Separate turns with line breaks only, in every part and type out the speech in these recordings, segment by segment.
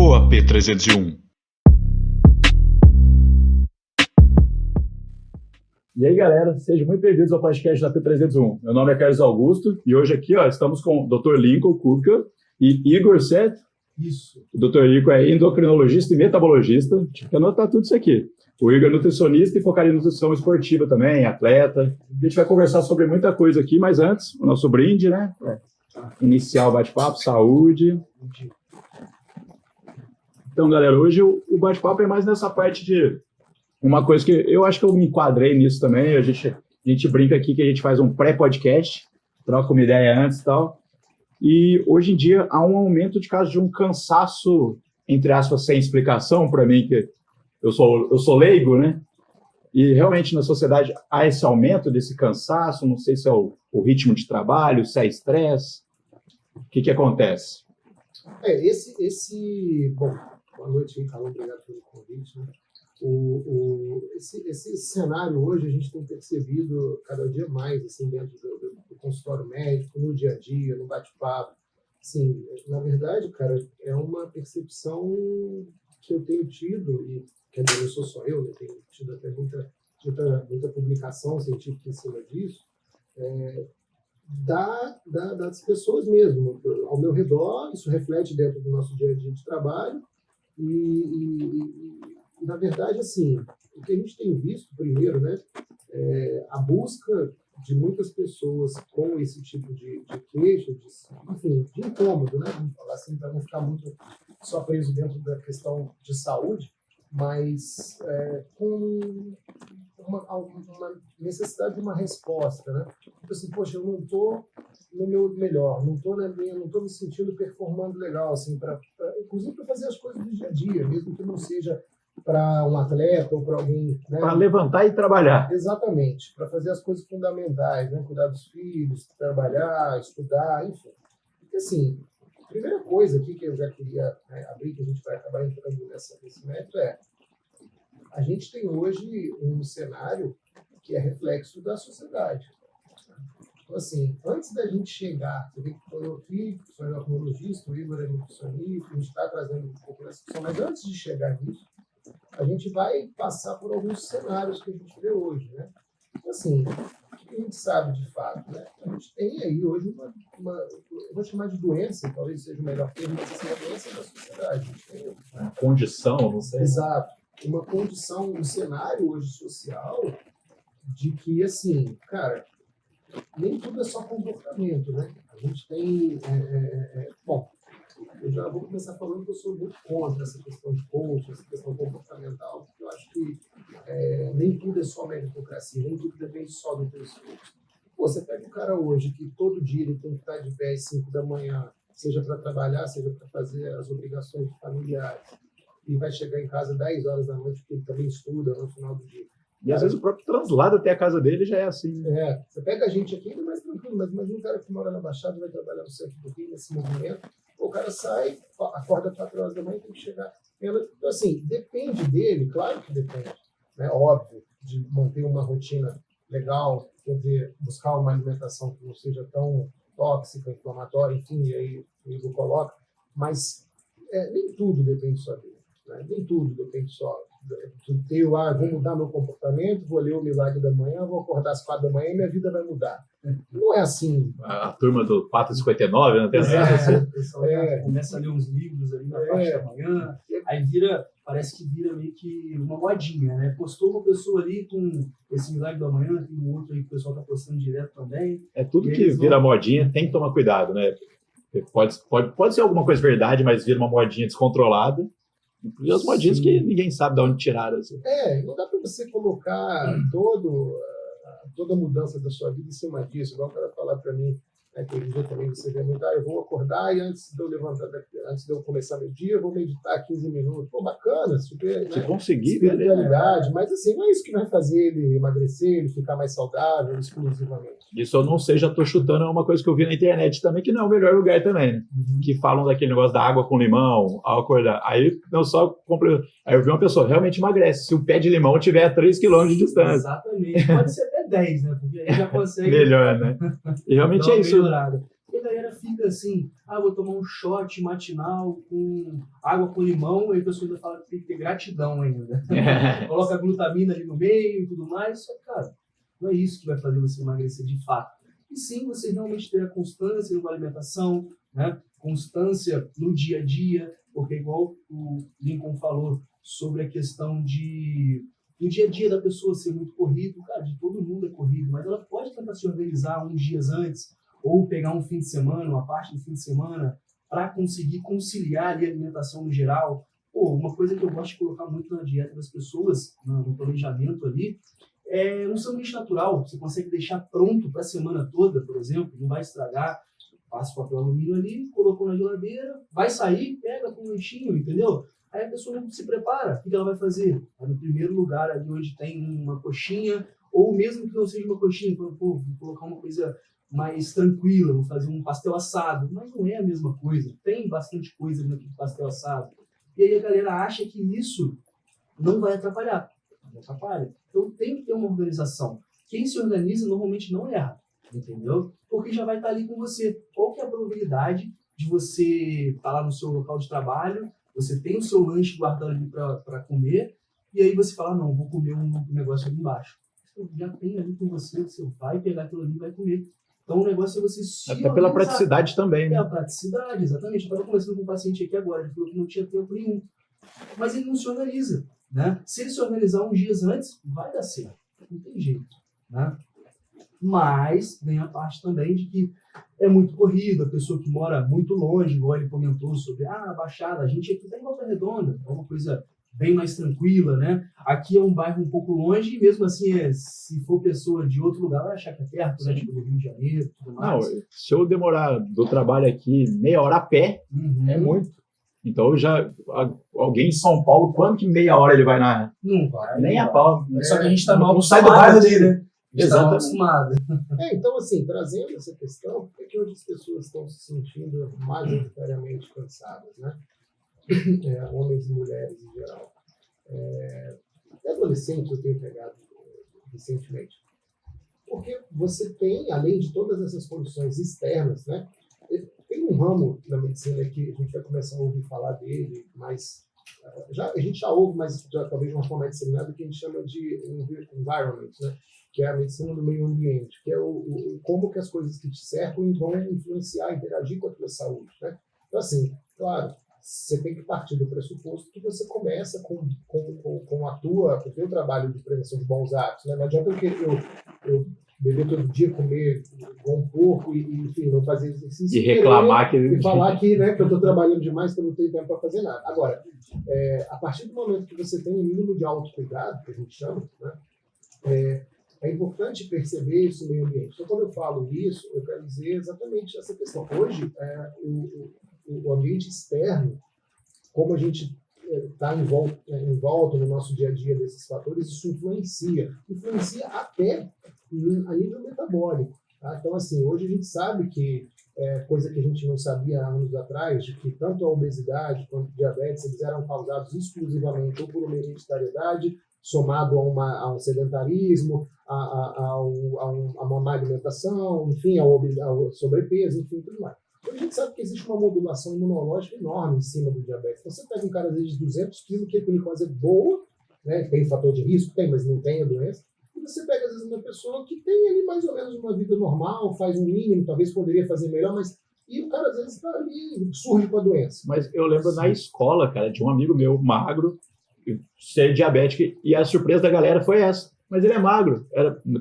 O AP301.
E aí, galera, sejam muito bem-vindos ao podcast da AP301. Meu nome é Carlos Augusto e hoje aqui estamos com o Dr. Lincoln Kupka e Igor, certo?
Isso.
O Dr. Lincoln é endocrinologista e metabologista. Tive que anotar tudo isso aqui. O Igor é nutricionista e focado em nutrição esportiva também, atleta. A gente vai conversar sobre muita coisa aqui, mas antes, o nosso brinde, né? Iniciar o bate-papo, saúde. Então, galera, hoje o bate-papo é mais nessa parte de uma coisa que eu acho que eu me enquadrei nisso também. A gente brinca aqui que a gente faz um pré-podcast, troca uma ideia antes e tal. E hoje em dia há um aumento de casos de um cansaço, entre aspas, sem explicação para mim, que eu sou leigo, né? E realmente na sociedade há esse aumento desse cansaço, não sei se é o ritmo de trabalho, se é estresse. O que acontece?
Bom, boa noite, Ricardo, obrigado pelo convite, né? Esse cenário hoje a gente tem percebido cada dia mais assim, dentro do consultório médico, no dia a dia, no bate-papo. Assim, na verdade, cara, é uma percepção que eu tenho tido, e quer dizer, não sou só eu, né? Tenho tido até muita publicação científica em cima disso, das pessoas mesmo. Ao meu redor, isso reflete dentro do nosso dia a dia de trabalho, na verdade, assim, o que a gente tem visto, primeiro, né, a busca de muitas pessoas com esse tipo de queixa, enfim, de incômodo, né, vamos falar assim, para não ficar muito só preso dentro da questão de saúde, mas com uma necessidade de uma resposta, né? Tipo assim, poxa, eu não estou no meu melhor, não estou me sentindo performando legal, assim, inclusive para fazer as coisas do dia a dia, mesmo que não seja para um atleta ou para alguém, né?
Para levantar e trabalhar.
Exatamente, para fazer as coisas fundamentais, né? Cuidar dos filhos, trabalhar, estudar, enfim. Porque, assim, a primeira coisa aqui que eu já queria abrir, que a gente vai acabar entrando nesse método, a gente tem hoje um cenário que é reflexo da sociedade. Então, assim, antes da gente chegar, você vê que eu aqui, sou endocrinologista, o Igor é nutricionista, a gente está trazendo um pouco dessa discussão, mas antes de chegar nisso, a gente vai passar por alguns cenários que a gente vê hoje, né? Então, assim, o que a gente sabe de fato, né? A gente tem aí hoje uma eu vou chamar de doença, talvez seja o melhor termo, mas assim, é a doença da sociedade. A gente tem,
Uma condição, não sei.
Exato. Uma condição, um cenário hoje social de que, assim, cara, nem tudo é só comportamento, né? A gente tem... Bom, eu já vou começar falando que eu sou muito contra essa questão de coach, essa questão comportamental, porque eu acho que nem tudo é só meritocracia, nem tudo depende só do teu esforço. Pô, você pega um cara hoje que todo dia ele tem que estar de pé às 5 da manhã, seja para trabalhar, seja para fazer as obrigações familiares, e vai chegar em casa 10 horas da noite, porque ele também estuda no final do dia.
E às vezes o próprio translado até a casa dele já é assim.
Você pega a gente aqui, ainda mais tranquilo, mas imagina um cara que mora na Baixada e vai trabalhar no centro do Rio, nesse movimento, o cara sai, acorda 4 horas da manhã e tem que chegar. Então, assim, depende dele, claro que depende, né? Óbvio, de manter uma rotina legal, quer dizer, buscar uma alimentação que não seja tão tóxica, inflamatória, enfim, e aí o Igor coloca, mas nem tudo depende só dele. Nem tudo depende só do teu, vou mudar meu comportamento, vou ler o Milagre da Manhã, vou acordar às 4 da manhã e minha vida vai mudar. Não é assim.
A turma do 4h59, né?
Começa a ler uns livros ali na parte da manhã, aí parece que vira meio que uma modinha, né? Postou uma pessoa ali com esse Milagre da Manhã, tem um outro aí que o pessoal tá postando direto também.
É tudo que vira modinha, tem que tomar cuidado, né? Pode ser alguma coisa verdade, mas vira uma modinha descontrolada. E as modinhas que ninguém sabe de onde tiraram. Assim.
Não dá para você colocar toda a mudança da sua vida em cima disso. Igual o cara falar para mim, aquele dia também você vê muito, eu vou acordar e antes de eu levantar, antes de eu começar meu dia, eu vou meditar 15 minutos. Pô, bacana, super,
se conseguir,
espiritualidade, mas assim, não é isso que vai fazer ele emagrecer, ele ficar mais saudável, exclusivamente.
Isso eu não sei, já estou chutando, é uma coisa que eu vi na internet também, que não é o melhor lugar também, né? Que falam daquele negócio da água com limão, ao acordar. Aí eu vi uma pessoa, realmente emagrece, se o pé de limão tiver a 3 km de distância.
Exatamente, pode ser até 10, né? Porque aí já consegue...
Melhor, né? E realmente é isso.
Melhorada. E a galera fica assim, vou tomar um shot matinal com água com limão, aí a pessoa ainda fala que tem que ter gratidão ainda. Coloca a glutamina ali no meio e tudo mais, só que, cara, não é isso que vai fazer você emagrecer de fato. E sim, você realmente ter a constância numa alimentação, né? Constância no dia a dia, porque igual o Lincoln falou sobre a questão de no dia a dia da pessoa ser muito corrido, cara, de todo mundo é corrido, mas ela pode tentar se organizar uns dias antes, ou pegar um fim de semana, uma parte do fim de semana, para conseguir conciliar ali a alimentação no geral. Pô, uma coisa que eu gosto de colocar muito na dieta das pessoas, no planejamento ali, é um sanduíche natural. Você consegue deixar pronto para a semana toda, por exemplo, não vai estragar. Passa o papel alumínio ali, colocou na geladeira, vai sair, pega com um lanchinho, entendeu? Aí a pessoa não se prepara, o que ela vai fazer? Vai no primeiro lugar ali onde tem uma coxinha, ou mesmo que não seja uma coxinha, vou colocar uma coisa mais tranquila, vou fazer um pastel assado, mas não é a mesma coisa, tem bastante coisa naquele pastel assado. E aí a galera acha que isso não vai atrapalhar, não atrapalha. Então tem que ter uma organização. Quem se organiza normalmente não erra, entendeu? Porque já vai estar ali com você. Qual que é a probabilidade de você estar lá no seu local de trabalho, você tem o seu lanche guardado ali para comer, e aí você fala, não, vou comer um negócio ali embaixo. Você já tem ali com você, você vai pegar aquilo ali e vai comer. Então o negócio é você se
Até pela praticidade também, né?
É a praticidade, exatamente. Eu estava conversando com um paciente aqui agora, ele falou que não tinha tempo nenhum. Mas ele não se organiza, né? Se ele se organizar uns dias antes, vai dar certo. Não tem jeito, né? Mas vem a parte também de que é muito corrido, a pessoa que mora muito longe, igual ele comentou sobre a Baixada, a gente aqui está em Volta Redonda, é uma coisa bem mais tranquila, né? Aqui é um bairro um pouco longe e mesmo assim, se for pessoa de outro lugar, vai achar que é perto, né? Tipo do Rio de Janeiro, tudo mais.
Não, se eu demorar do trabalho aqui meia hora a pé, é muito. Então, alguém em São Paulo, quanto que meia hora ele vai na...
Não vai.
Nem a pau.
Só que a gente está mal
não sai do bairro dele, né?
Exatamente.
Então, assim, trazendo essa questão, é que hoje as pessoas estão se sentindo majoritariamente cansadas, né? Homens e mulheres em geral. Adolescentes eu tenho pegado recentemente. Porque você tem, além de todas essas condições externas, né? Tem um ramo na medicina que a gente vai começar a ouvir falar dele, mas a gente já ouve, mas talvez de uma forma mais disseminada, que a gente chama de environment, né? Que é a medicina do meio ambiente, que é como que as coisas que te cercam vão influenciar, interagir com a tua saúde, né? Então, assim, claro, você tem que partir do pressuposto que você começa com o teu trabalho de prevenção de bons hábitos, né? Não adianta eu beber todo dia, comer igual um porco e enfim, não fazer exercício.
E reclamar
e falar que, né, que eu estou trabalhando demais, que eu não tenho tempo para fazer nada. Agora, a partir do momento que você tem um mínimo de autocuidado, que a gente chama, né, é importante perceber esse meio ambiente. Então, quando eu falo isso, eu quero dizer exatamente essa questão. Hoje, o ambiente externo, como a gente está em volta no nosso dia a dia desses fatores, isso influencia até a nível metabólico. Tá? Então, assim, hoje a gente sabe que coisa que a gente não sabia há anos atrás, de que tanto a obesidade quanto o diabetes eles eram causados exclusivamente ou por uma hereditariedade, somado a um sedentarismo, a uma má alimentação, enfim, ao sobrepeso, enfim, tudo mais. Então, a gente sabe que existe uma modulação imunológica enorme em cima do diabetes. Então, você pega um cara, às vezes, de 200 quilos, que a glicose é boa, né? Tem fator de risco? Tem, mas não tem a doença. E você pega, às vezes, uma pessoa que tem ali mais ou menos uma vida normal, faz um mínimo, talvez poderia fazer melhor, mas... E o cara, às vezes, está ali, surge com a doença.
Mas eu lembro na escola, cara, de um amigo meu, magro, ser diabético, e a surpresa da galera foi essa. Mas ele é magro.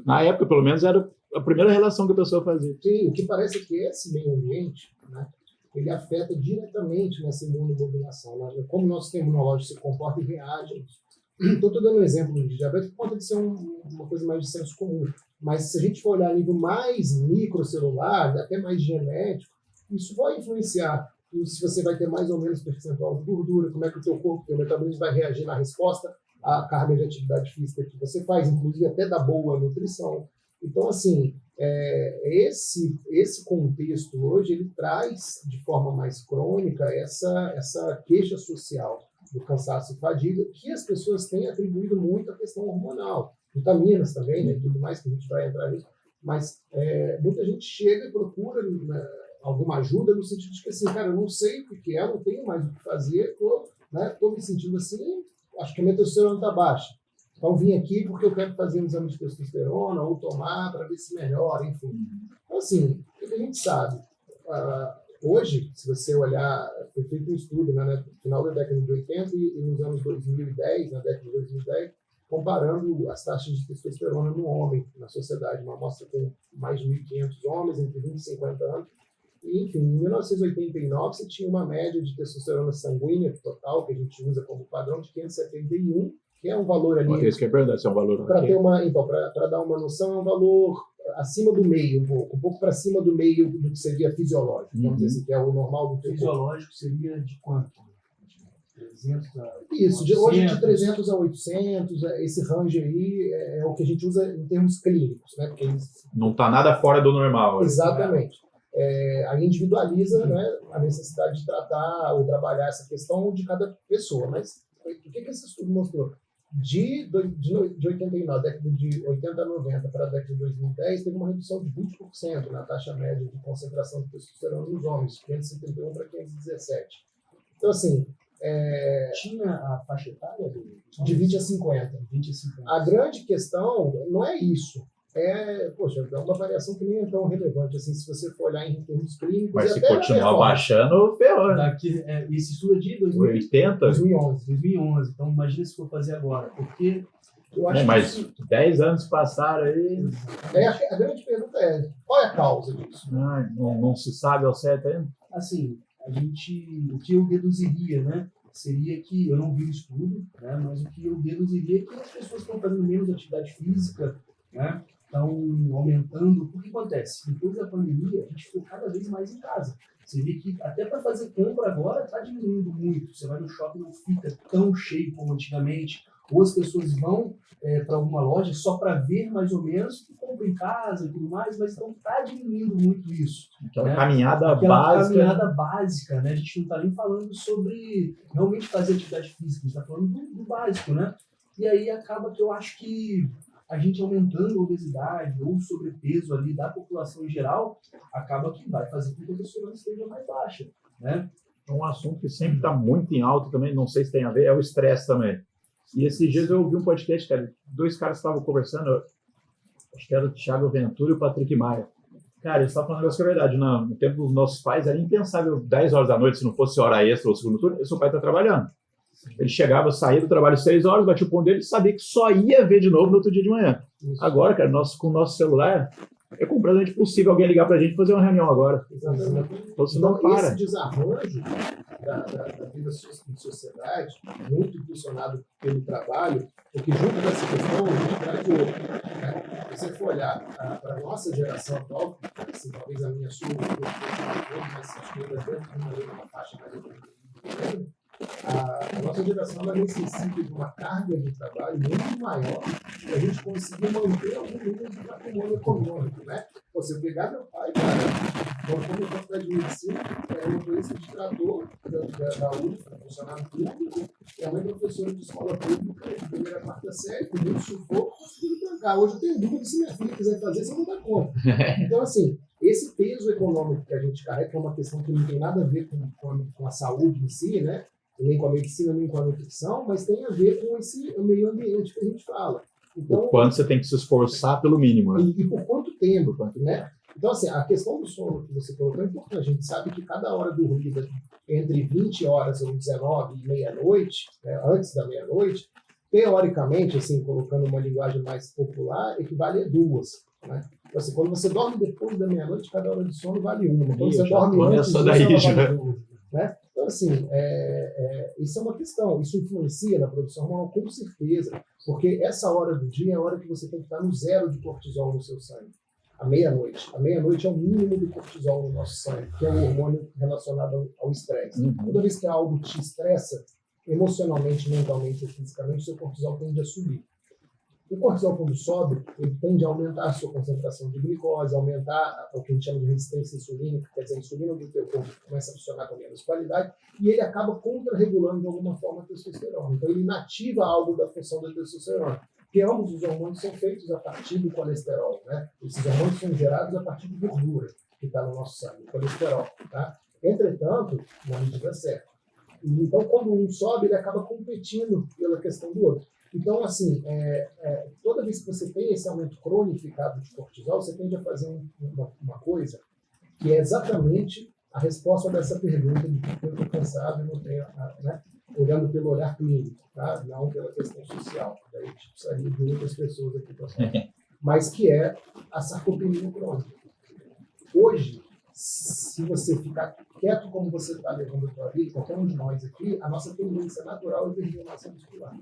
Na época, pelo menos, era a primeira relação que a pessoa fazia.
Sim, o que parece que esse meio ambiente, né, ele afeta diretamente nessa imunomodulação, né? Como o nosso sistema imunológico se comporta e reage. Então, estou dando um exemplo de diabetes, por conta de ser uma coisa mais de senso comum. Mas se a gente for olhar a nível mais microcelular, até mais genético, isso vai influenciar se você vai ter mais ou menos percentual de gordura, como é que o teu corpo, o teu metabolismo vai reagir na resposta à carga de atividade física que você faz, inclusive até da boa nutrição. Então, assim, esse contexto hoje, ele traz de forma mais crônica essa queixa social do cansaço e fadiga, que as pessoas têm atribuído muito à questão hormonal. Vitaminas também, né, e tudo mais, que a gente vai entrar nisso. Mas muita gente chega e procura, né, alguma ajuda no sentido de que, assim, cara, eu não sei o que é, eu não tenho mais o que fazer, tô me sentindo assim, acho que a minha testosterona está baixa. Então, vim aqui porque eu quero fazer um exame de testosterona ou tomar para ver se melhora, enfim. Então, assim, o que a gente sabe? Hoje, se você olhar, foi feito um estudo no final da década de 80 e nos anos 2010, na década de 2010, comparando as taxas de testosterona no homem, na sociedade. Uma amostra com mais de 1.500 homens, entre 20 e 50 anos. E, enfim, em 1989, você tinha uma média de testosterona sanguínea total, que a gente usa como padrão, de 571, que é um valor ali...
Isso que é verdade, é um valor...
Para dar uma noção, é um valor acima do meio, um pouco para cima do meio do que seria fisiológico, vamos dizer assim, que é o normal do teu corpo.
Fisiológico seria de quanto? 300 a...
Isso, hoje de 300 a 800, esse range aí é o que a gente usa em termos clínicos, né? Porque
não está nada fora do normal.
Exatamente. Aí individualiza, né, a necessidade de tratar ou trabalhar essa questão de cada pessoa. Mas o que esse estudo mostrou? De 89, década de 80 a 90 para a década de 2010, teve uma redução de 20% na taxa média de concentração de testosterona nos homens, 571 para 517. Então, assim...
Tinha a faixa etária
de 20 a 50.
20 a 50.
A grande questão não é isso. É uma variação que nem é tão relevante assim, se você for olhar em termos clínicos.
Mas se continuar baixando, ferrou, né?
Esse estudo é de
2011.
Então, imagina se for fazer agora. Porque eu acho
mas
que
10 anos passaram aí.
A grande pergunta é: qual é a causa disso?
Não se sabe ao certo ainda?
Assim, o que eu deduziria, né? Seria que, eu não vi o estudo, né? Mas o que eu deduziria é que as pessoas estão fazendo menos atividade física, né? Estão aumentando. O que acontece? Depois da pandemia, a gente ficou cada vez mais em casa. Você vê que até para fazer compra agora está diminuindo muito. Você vai no shopping, não fica tão cheio como antigamente. Ou as pessoas vão para alguma loja só para ver mais ou menos, que compra em casa e tudo mais, mas então está diminuindo muito isso.
Aquela
né?
caminhada
básica, né? A gente não está nem falando sobre realmente fazer atividade física, a gente está falando do básico, né? E aí acaba que eu acho que a gente aumentando a obesidade ou sobrepeso ali da população em geral, acaba que vai fazer com que a testosterona esteja mais baixa, né?
Um assunto que sempre está muito em alta também, não sei se tem a ver, é o estresse também. E esses dias eu ouvi um podcast, cara, 2 caras estavam conversando, acho que era o Thiago Ventura e o Patrick Maia. Cara, eles estavam falando um negócio que é verdade. No tempo dos nossos pais, era impensável, 10 horas da noite, se não fosse hora extra ou segundo turno, seu pai está trabalhando. Ele chegava, saía do trabalho às 6 horas, batia o ponto dele e sabia que só ia ver de novo no outro dia de manhã. Isso. Agora, cara, com o nosso celular, é completamente possível alguém ligar pra gente e fazer uma reunião agora.
Exatamente.
Então, você não para.
Esse desarranjo da vida de sociedade, muito impulsionado pelo trabalho, porque junto dessa questão, a gente traz outra. Se você for olhar para a nossa geração atual, assim, talvez a minha sua, mas acho que ainda dentro de uma faixa mais ou a nossa geração ela necessita de uma carga de trabalho muito maior para a gente conseguir manter algum nível de patrimônio econômico, né? Você pegar meu pai, cara, quando eu faculdade de medicina, era uma doença de trator da UF, funcionário público, minha mãe professora de escola pública, de primeira a quarta série, com muito sufoco, conseguindo trancar. Hoje eu tenho dúvida se minha filha quiser fazer, você não dá conta. Então, assim, esse peso econômico que a gente carrega, que é uma questão que não tem nada a ver com a saúde em si, né? Nem com a medicina, nem com a nutrição, mas tem a ver com esse meio ambiente que a gente fala. Então,
o quanto você tem que se esforçar pelo mínimo, né?
E por quanto tempo, né? Então, assim, a questão do sono que você colocou é importante. A gente sabe que cada hora dormida entre 20 horas ou 19 e meia-noite, né, antes da meia-noite, teoricamente, assim, colocando uma linguagem mais popular, equivale a 2. Né? Então, assim, quando você dorme depois da meia-noite, cada hora de sono vale 1. Quando você dorme antes, vale 2. Né? Então, assim, isso é uma questão. Isso influencia na produção hormonal, com certeza. Porque essa hora do dia é a hora que você tem que estar no 0 de cortisol no seu sangue. À meia-noite. A meia-noite é o mínimo de cortisol no nosso sangue, que é o hormônio relacionado ao estresse. Toda vez que algo te estressa, emocionalmente, mentalmente ou fisicamente, o seu cortisol tende a subir. O cortisol, quando sobe, ele tende a aumentar a sua concentração de glicose, aumentar o que a gente chama de resistência insulínica, quer dizer, a insulina do teu corpo começa a funcionar com menos qualidade, e ele acaba contra-regulando de alguma forma a testosterona. Então, ele inativa algo da função da testosterona. Porque ambos os hormônios são feitos a partir do colesterol, né? Esses hormônios são gerados a partir de gordura. que está no nosso sangue, o colesterol. Tá? Entretanto, na medida certa. Então, quando um sobe, ele acaba competindo pela questão do outro. Então, assim, toda vez que você tem esse aumento cronificado de cortisol, você tende a fazer uma coisa que é exatamente a resposta dessa pergunta de que eu estou cansado e não tenho, né? Olhando pelo olhar clínico, tá? Não pela questão social. Daí a gente precisaria de outras pessoas aqui para falar. Mas que é a sarcopenia crônica. Hoje, se você ficar quieto como você está levando a sua vida, qualquer um de nós aqui, a nossa tendência natural é perder massa muscular.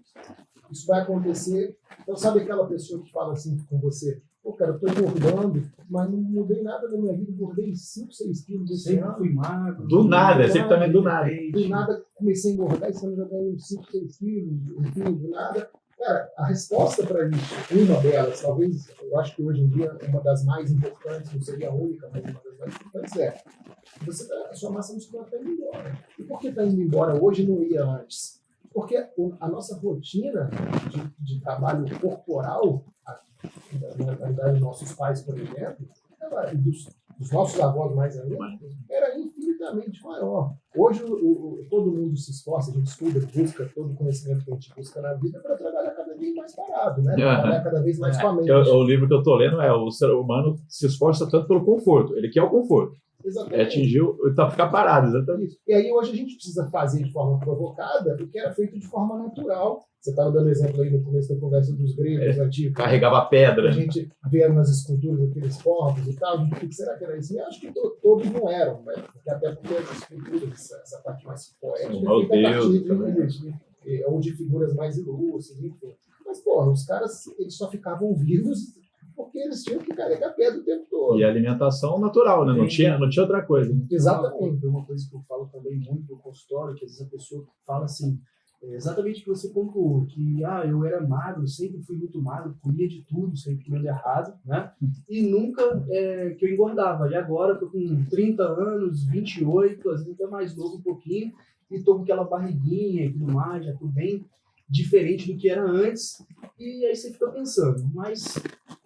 Isso vai acontecer. Então, sabe aquela pessoa que fala assim com você: pô, cara, eu estou engordando, mas não mudei nada na minha vida, engordei 5, 6 quilos esse ano.
Fui magro.
Do nada, sempre também do nada.
Do nada comecei a engordar, esse ano já ganhei 5, 6 quilos, enfim, do nada. Cara, a resposta para isso, uma delas, talvez, eu acho que hoje em dia uma das mais importantes, não seria a única, mas uma das mais importantes a sua massa muscular está indo embora. E por que está indo embora hoje e não ia antes? Porque a nossa rotina de trabalho corporal, na realidade, dos nossos pais, por exemplo, dos nossos avós mais ainda, era infinitamente maior. Hoje, todo mundo se esforça, a gente estuda, busca todo o conhecimento que a gente busca na vida para trabalhar cada vez mais parado, né? Trabalhar cada vez mais com a mente.
O livro que eu estou lendo o ser humano se esforça tanto pelo conforto, ele quer o conforto.
Exatamente.
Atingiu, então ficar parado, exatamente.
E aí hoje a gente precisa fazer de forma provocada o que era feito de forma natural. Você estava dando exemplo aí no começo da conversa dos gregos antigos.
Carregava pedra.
A gente vê nas esculturas aqueles corpos e tal. O que será que era isso? Eu acho que todos não eram, né? Até porque as esculturas, essa parte mais poética,
Meu Deus,
ou de figuras mais ilustres, enfim. Mas, porra, os caras eles só ficavam vivos porque eles tinham que carregar pedra o tempo todo.
E alimentação natural, né? Não tinha outra coisa. Né?
Exatamente.
Tem uma coisa que eu falo também muito no consultório, que às vezes a pessoa fala assim, exatamente o que você pontuou, que eu era magro, sempre fui muito magro, comia de tudo, sempre comendo errado, né? E nunca que eu engordava. E agora eu tô com 30 anos, 28, às vezes até mais novo um pouquinho, e tô com aquela barriguinha e tudo mais, já tô bem diferente do que era antes. E aí você fica pensando, mas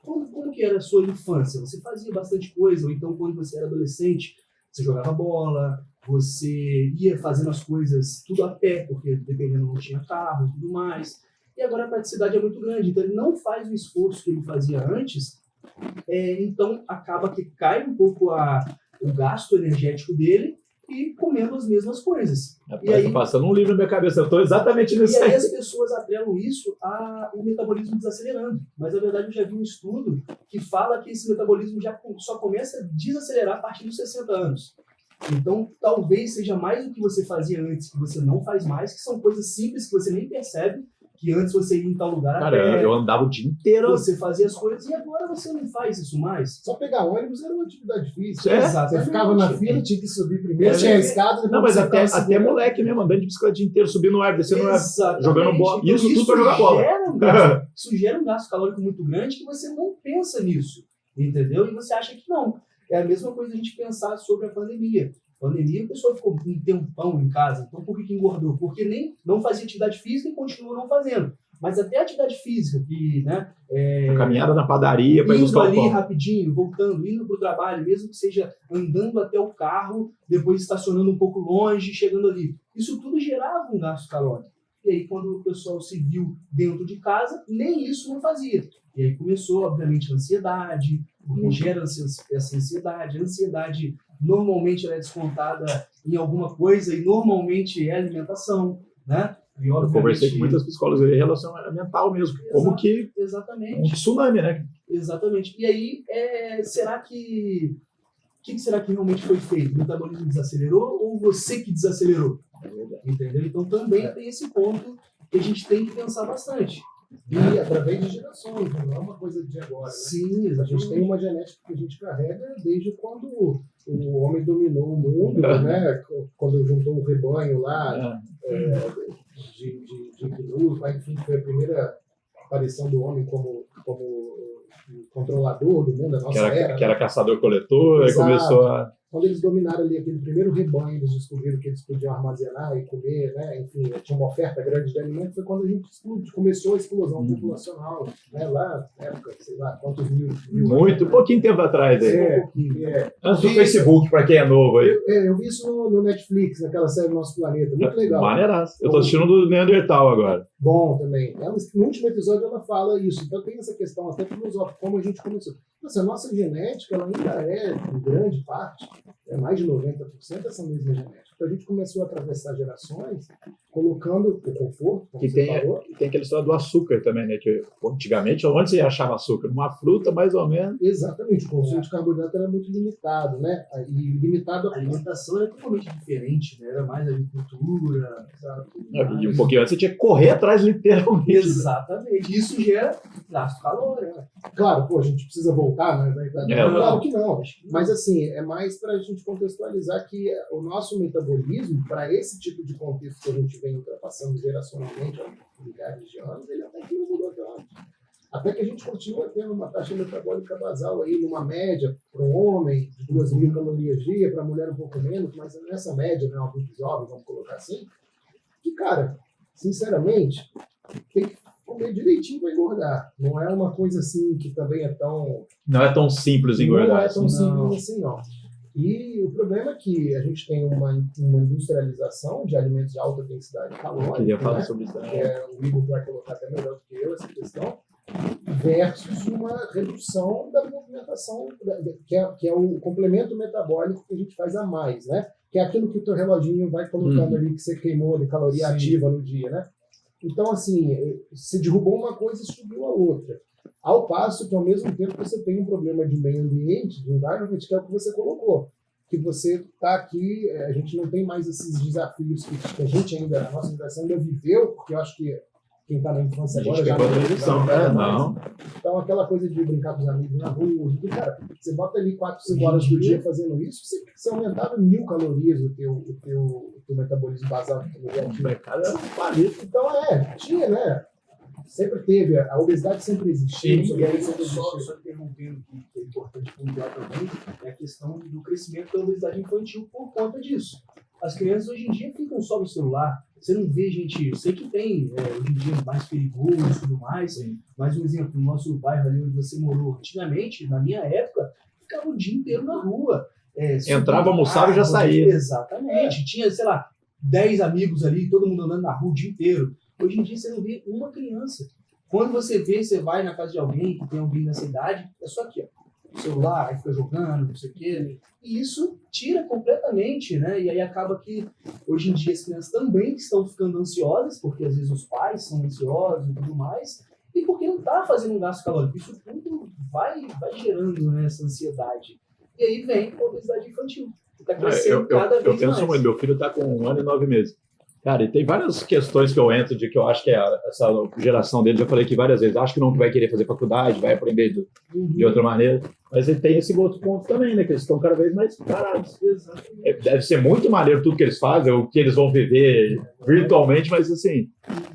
como que era a sua infância? Você fazia bastante coisa, ou então quando você era adolescente, você jogava bola, você ia fazendo as coisas tudo a pé, porque dependendo não tinha carro e tudo mais. E agora a praticidade é muito grande, então ele não faz o esforço que ele fazia antes, então acaba que cai um pouco o gasto energético dele e comendo as mesmas coisas.
E aí, tô passando um livro na minha cabeça, eu estou exatamente nisso aí.
E aí as pessoas atrelam isso ao metabolismo desacelerando. Mas, na verdade, eu já vi um estudo que fala que esse metabolismo já só começa a desacelerar a partir dos 60 anos. Então, talvez seja mais do que você fazia antes, que você não faz mais, que são coisas simples que você nem percebe, que antes você ia em tal lugar.
Cara, eu andava o dia inteiro.
Você fazia as coisas e agora você não faz isso mais.
Só pegar ônibus era uma atividade física.
Exatamente.
Você ficava na fila, tinha que subir primeiro, tinha a escada.
Não, mas até moleque mesmo, andando de bicicleta o dia inteiro, subindo no ar, descendo no ar, jogando bola.
Então,
isso tudo pra jogar bola.
Isso gera um gasto calórico muito grande que você não pensa nisso, entendeu? E você acha que não. É a mesma coisa a gente pensar sobre a pandemia. Pandemia, a pessoa ficou um tempão em casa. Então, por que engordou? Porque nem não fazia atividade física e continua não fazendo. Mas até a atividade física, que, né?
A caminhada na padaria para ir buscar
ali
o pão.
rapidinho, voltando, indo para o trabalho, mesmo que seja andando até o carro, depois estacionando um pouco longe, chegando ali. Isso tudo gerava um gasto calórico. E aí, quando o pessoal se viu dentro de casa, nem isso não fazia. E aí começou, obviamente, a ansiedade, porque gera essa ansiedade. A ansiedade, normalmente, ela é descontada em alguma coisa, e normalmente é alimentação, né? E,
eu conversei com muitas psicólogas em relação a mental mesmo, como que
exatamente.
Um tsunami, né?
Exatamente. E aí, será que... O que será que realmente foi feito? O metabolismo desacelerou ou você que desacelerou? Entendeu? Então também tem esse ponto que a gente tem que pensar bastante.
E através de gerações, não é uma coisa de agora. Né?
Sim, exatamente.
A gente tem uma genética que a gente carrega desde quando o homem dominou o mundo, né? Quando juntou o rebanho lá de gnus, enfim, foi a primeira aparição do homem como controlador do mundo, a nossa era.
Que era caçador-coletor, e começou a...
Quando eles dominaram ali aquele primeiro rebanho, eles descobriram que eles podiam armazenar e comer, né? Enfim, tinha uma oferta grande de alimento, foi quando a gente começou a explosão populacional, né? Lá, na época, sei lá, quantos mil
Muito,
anos,
pouquinho tempo atrás. Antes do Facebook, para quem é novo aí.
Eu vi isso no Netflix, naquela série Nosso Planeta, muito legal.
Maneiraço. Eu tô assistindo do Neandertal agora.
Bom também. No último episódio ela fala isso, então tem essa questão até filosófica, como a gente começou. Nossa, a nossa genética, ela ainda é, em grande parte, mais de 90% essa mesma genética. Então a gente começou a atravessar gerações, colocando o conforto, como
Que
você
tem,
falou.
tem aquela história do açúcar também, né? Que antigamente, onde você achava açúcar? Numa fruta, mais ou menos.
Exatamente, o consumo de carboidrato era muito limitado, né? E limitado
A alimentação era totalmente diferente, né? Era mais agricultura.
E um pouquinho antes você tinha que correr atrás, literalmente.
Exatamente. Isso gera gasto calórico. Né?
Claro, pô, a gente precisa voltar, né? Claro que não.
Acho que
Mas assim, é mais para a gente contextualizar que o nosso metabolismo, para esse tipo de contexto que a gente vem ultrapassando geracionalmente há milhares de anos, ele até que não mudou tanto. Até que a gente continua tendo uma taxa metabólica basal aí, numa média, para um homem, de 2.000 calorias dia, para a mulher um pouco menos, mas nessa média, né, um adulto jovem, vamos colocar assim, que, cara, sinceramente, tem que comer direitinho para engordar. Não é uma coisa assim que também é tão...
Não é tão simples engordar.
Não é tão
assim.
simples assim, não. E o problema é que a gente tem uma industrialização de alimentos de alta densidade calórica.
Eu queria falar
né?
sobre isso também.
O Igor vai colocar até melhor do que eu essa questão, versus uma redução da movimentação, que é o complemento metabólico que a gente faz a mais, né? Que é aquilo que o teu reloginho vai colocando ali, que você queimou de caloria ativa no dia, né? Então, assim, se derrubou uma coisa e subiu a outra. Ao passo que, ao mesmo tempo, você tem um problema de meio ambiente, de environment, que é o que você colocou. Que você está aqui, a gente não tem mais esses desafios que a gente ainda, a nossa geração ainda viveu, porque eu acho que quem está na infância agora já
não.
Então, aquela coisa de brincar com os amigos na rua, e, cara, você bota ali 4, 5 horas do dia fazendo isso, você aumentava 1.000 calorias o teu metabolismo basal de caloria ativa.
O mercado era um palito.
Então, tinha, né? Sempre teve, a obesidade sempre existiu.
E aí, só interrompendo, que é importante pontuar também, é a questão do crescimento da obesidade infantil por conta disso. As crianças hoje em dia ficam só no celular. Você não vê gente... Sei que tem hoje em dia mais perigoso e tudo mais. Mas um exemplo, no nosso bairro ali onde você morou, antigamente, na minha época, ficava o dia inteiro na rua.
Entrava, almoçava e já saía.
Exatamente. Tinha, sei lá, 10 amigos ali, todo mundo andando na rua o dia inteiro. Hoje em dia você não vê uma criança. Quando você vê, você vai na casa de alguém que tem alguém nessa idade, é só aqui, ó. O celular, aí fica jogando, não sei o quê. E isso tira completamente, né? E aí acaba que, hoje em dia, as crianças também estão ficando ansiosas, porque às vezes os pais são ansiosos e tudo mais, e porque não está fazendo um gasto calórico. Isso tudo vai gerando, né, essa ansiedade. E aí vem a obesidade infantil. Está crescendo cada vez mais.
Eu penso muito, meu filho está com 1 ano e 9 meses. Cara, e tem várias questões que eu entro de que eu acho que essa geração dele, já falei aqui várias vezes, acho que não vai querer fazer faculdade, vai aprender de outra maneira, mas ele tem esse outro ponto também, né, que eles estão cada vez mais parados. Deve ser muito maneiro tudo que eles fazem, o que eles vão viver virtualmente, mas assim,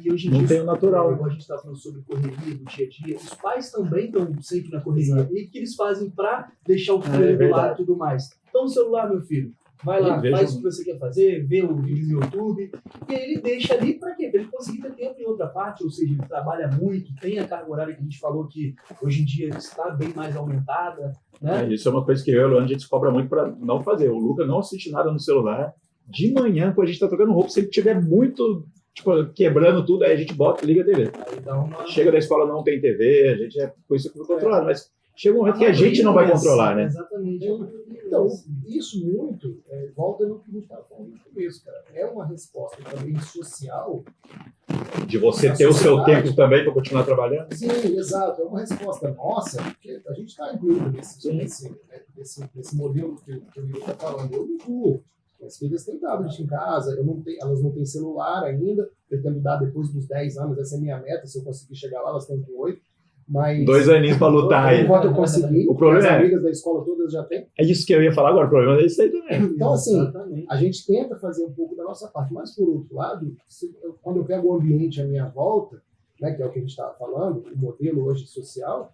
e hoje em
não
dia,
tem o natural.
Igual a gente está falando sobre correria do dia a dia, os pais também estão sempre na correria. E o que eles fazem para deixar o filho do lado e tudo mais? Então, o celular, meu filho, vai lá, faz o que você quer fazer, vê o vídeo no YouTube, e aí ele deixa ali para quê? Para ele conseguir ter tempo em outra parte, ou seja, ele trabalha muito, tem a carga horária que a gente falou que hoje em dia está bem mais aumentada, né?
Isso é uma coisa que eu e o Luan, a gente cobra muito para não fazer. O Lucas não assiste nada no celular. De manhã, quando a gente está tocando roupa, se ele tiver muito, quebrando tudo, aí a gente bota, liga a TV. Chega da escola, não tem TV, a gente com isso tudo controlado, mas chega um momento que a gente não vai controlar, né?
Exatamente. Então, isso muito volta no que a gente estava falando no começo, cara. É uma resposta também social.
De você ter o seu tempo também para continuar trabalhando?
Sim, exato. É uma resposta nossa, porque a gente está incluído nesse modelo que o Igor está falando. Eu me incluo. Minhas filhas têm tablet em casa, elas não têm celular ainda, pretendo dar depois dos 10 anos, essa é a minha meta, se eu conseguir chegar lá, elas estão com 8. Mas
2 aninhos para lutar aí.
Enquanto eu conseguir,
o problema
as amigas da escola todas já têm.
É isso que eu ia falar agora, o problema é isso aí também.
Então, assim, a gente tenta fazer um pouco da nossa parte, mas por outro lado, quando eu pego o ambiente à minha volta, né, que é o que a gente estava falando, o modelo hoje social,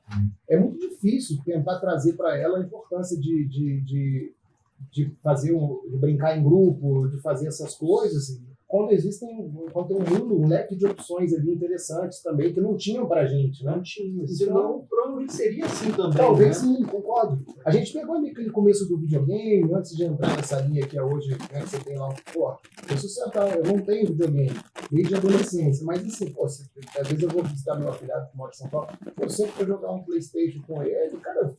é muito difícil tentar trazer para ela a importância de de fazer de brincar em grupo, de fazer essas coisas, quando tem um mundo, um leque de opções ali interessantes também, que não tinham pra gente, né?
Não tinha. Senão, provavelmente seria assim também.
Talvez
né?
sim, concordo. A gente pegou ali aquele começo do videogame, antes de entrar nessa linha que é hoje, né, que você tem lá, pô, eu sou central, eu não tenho videogame, desde a adolescência, mas assim, pô, às vezes eu vou visitar meu afilhado que mora em São Paulo, eu sempre vou jogar um PlayStation com ele, cara,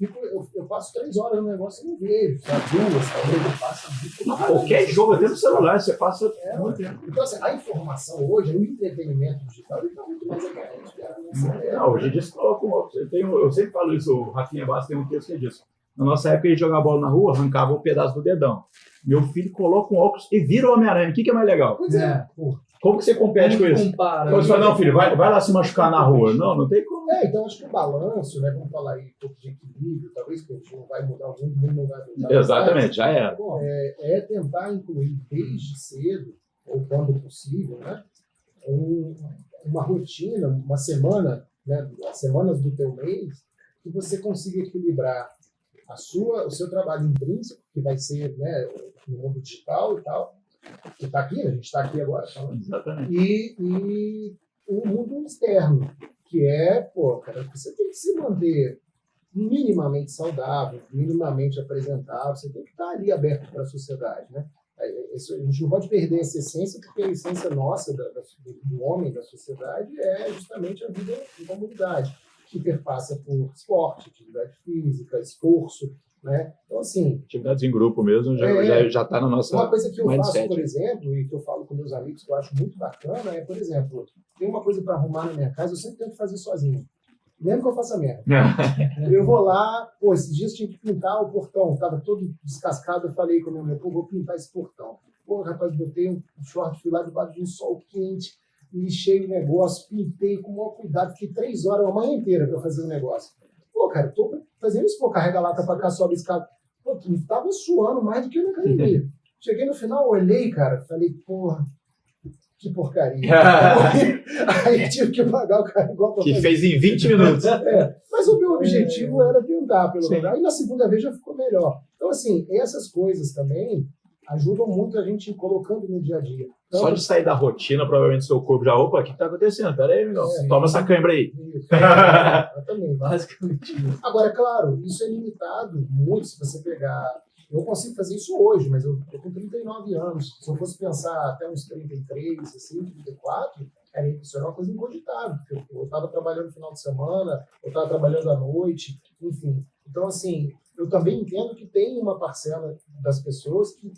eu passo 3 horas no negócio e não vejo, sabe? 2, talvez, passa muito.
Qualquer jogo, até no celular, você passa muito tempo.
Então, assim, a informação hoje, o entretenimento digital, ele está muito mais atraente que era nessa época.
Não, hoje em dia você coloca eu sempre falo isso, o Rafinha Bastos tem um texto que é disso. Na nossa época, a gente jogava bola na rua, arrancava um pedaço do dedão. Meu filho coloca um óculos e vira o Homem-Aranha. O que é mais legal?
Pois é, pô.
Como que você compete com isso?
Compara,
Então você fala, não, filho, vai lá se machucar na rua. Não tem como.
Então acho que o balanço, né, vamos falar aí um pouco de equilíbrio, talvez que a gente não vai mudar o mundo, não vai mudar.
Exatamente, já era.
Bom, é tentar incluir desde cedo, ou quando possível, né, uma rotina, uma semana, né, as semanas do teu mês, que você consiga equilibrar o seu trabalho intrínseco, que vai ser, né, no mundo digital e tal, que está aqui, a gente está aqui agora falando,
Exatamente.
e o mundo externo, que é, pô, cara, você tem que se manter minimamente saudável, minimamente apresentável, você tem que estar ali aberto para a sociedade, né? A gente não pode perder essa essência, porque a essência nossa, do homem, da sociedade, é justamente a vida em comunidade, que perpassa por esporte, atividade física, esforço, né? Então, assim...
Atividades em grupo mesmo já está na nossa
Uma coisa que eu
mindset.
faço, por exemplo, e que eu falo com meus amigos, que eu acho muito bacana, é, por exemplo, tem uma coisa para arrumar na minha casa, eu sempre tento fazer sozinho. Mesmo que eu faça merda. Eu vou lá, pô, esses dias tinha que pintar o portão, estava todo descascado, eu falei com a minha mulher, pô, vou pintar esse portão. Pô, rapaz, botei um short, fui lá debaixo de um sol quente, lixei o negócio, pintei com o maior cuidado, fiquei 3 horas, a manhã inteira para fazer o negócio. Pô, cara, tô fazendo isso, pô, carrega a lata para cá, sobe a escada. Pô, tava suando mais do que na academia. Cheguei no final, olhei, cara, falei, porra, que porcaria. Aí tive que pagar o cara igual pra
Que
fazer.
fez em 20 minutos.
Mas o meu objetivo era tentar, pelo
Sim.
menos. Aí na segunda vez já ficou melhor. Então, assim, essas coisas também ajudam muito a gente ir colocando no dia a dia. Então,
Só de sair da rotina, provavelmente seu corpo já, opa, o que está acontecendo? Pera aí, amigão. Toma essa cãibra aí.
Exatamente.
Basicamente isso.
Agora, é claro, isso é limitado muito se você pegar... Eu consigo fazer isso hoje, mas eu tô com 39 anos. Se eu fosse pensar até uns 33, assim, 34, isso era uma coisa incogitável, porque eu estava trabalhando no final de semana, eu estava trabalhando à noite, enfim. Então, assim, eu também entendo que tem uma parcela das pessoas que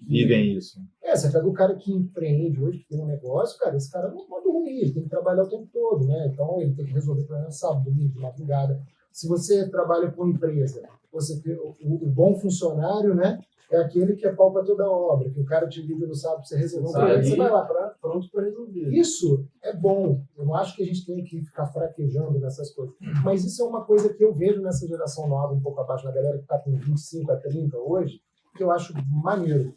Vivem isso.
você pega o cara que empreende hoje, que tem um negócio, cara, esse cara não pode dormir, ele tem que trabalhar o tempo todo, né? Então, ele tem que resolver problema sábado, domingo, de madrugada. Se você trabalha com empresa, você tem o bom funcionário, né? É aquele que é pau para toda obra, que o cara te liga no sábado para você resolver um problema, você vai lá
Pronto para resolver.
Isso é bom. Eu não acho que a gente tem que ficar fraquejando nessas coisas. Mas isso é uma coisa que eu vejo nessa geração nova, um pouco abaixo, na galera que está com 25 a 30 hoje, que eu acho maneiro.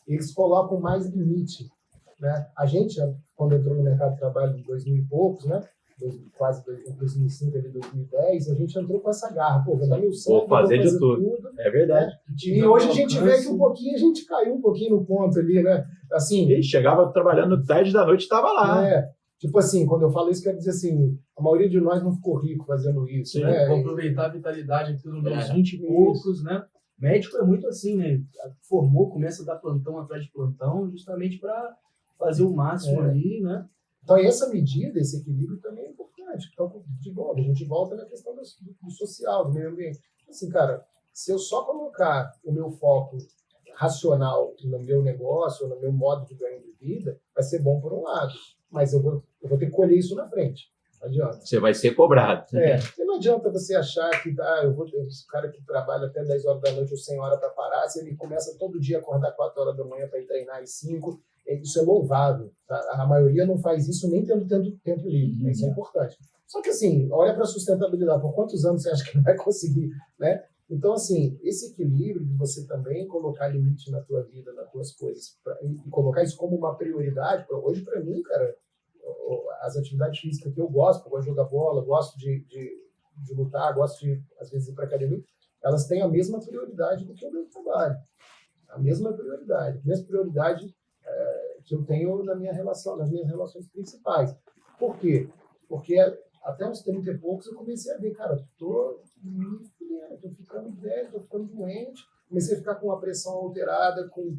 Eles colocam mais limite, né? A gente, quando entrou no mercado de trabalho em 2000 e poucos, né? Quase 2005, 2010, a gente entrou com essa garra. Pô, vou dar meu sangue,
Vou fazer de tudo. É verdade.
E hoje a gente vê que um pouquinho, a gente caiu um pouquinho no ponto ali, né? Assim,
E chegava trabalhando tarde da noite e estava lá.
Tipo assim, quando eu falo isso, quero dizer assim, a maioria de nós não ficou rico fazendo isso,
Sim,
né?
vou aproveitar a vitalidade aqui nos meus 20 e poucos, né? Médico é muito assim, né? Formou, começa a dar plantão atrás de plantão, justamente para fazer o máximo ali, né?
Então, essa medida, esse equilíbrio também é importante. Então, de novo, a gente volta na questão do social, do meio ambiente. Assim, cara, se eu só colocar o meu foco racional no meu negócio, no meu modo de ganho de vida, vai ser bom por um lado. Mas eu vou ter que colher isso na frente. Não adianta.
Você vai ser cobrado.
E não adianta você achar que esse cara que trabalha até 10 horas da noite ou 100 horas para parar, se ele começa todo dia a acordar 4 horas da manhã para ir treinar às 5, isso é louvável. Tá? A maioria não faz isso nem tendo tempo livre. Isso é importante. Só que assim, olha para a sustentabilidade. Por quantos anos você acha que vai conseguir, né? Então, assim, esse equilíbrio de você também colocar limite na tua vida, nas tuas coisas, e colocar isso como uma prioridade, hoje para mim, cara, as atividades físicas que eu gosto de jogar bola, gosto de lutar, gosto de, às vezes, ir para academia, elas têm a mesma prioridade do que o meu trabalho. A mesma prioridade que eu tenho nas minhas relações principais. Por quê? Porque até uns 30 e poucos eu comecei a ver, cara, tô me fudendo, tô ficando velho, tô ficando doente. Comecei a ficar com uma pressão alterada, com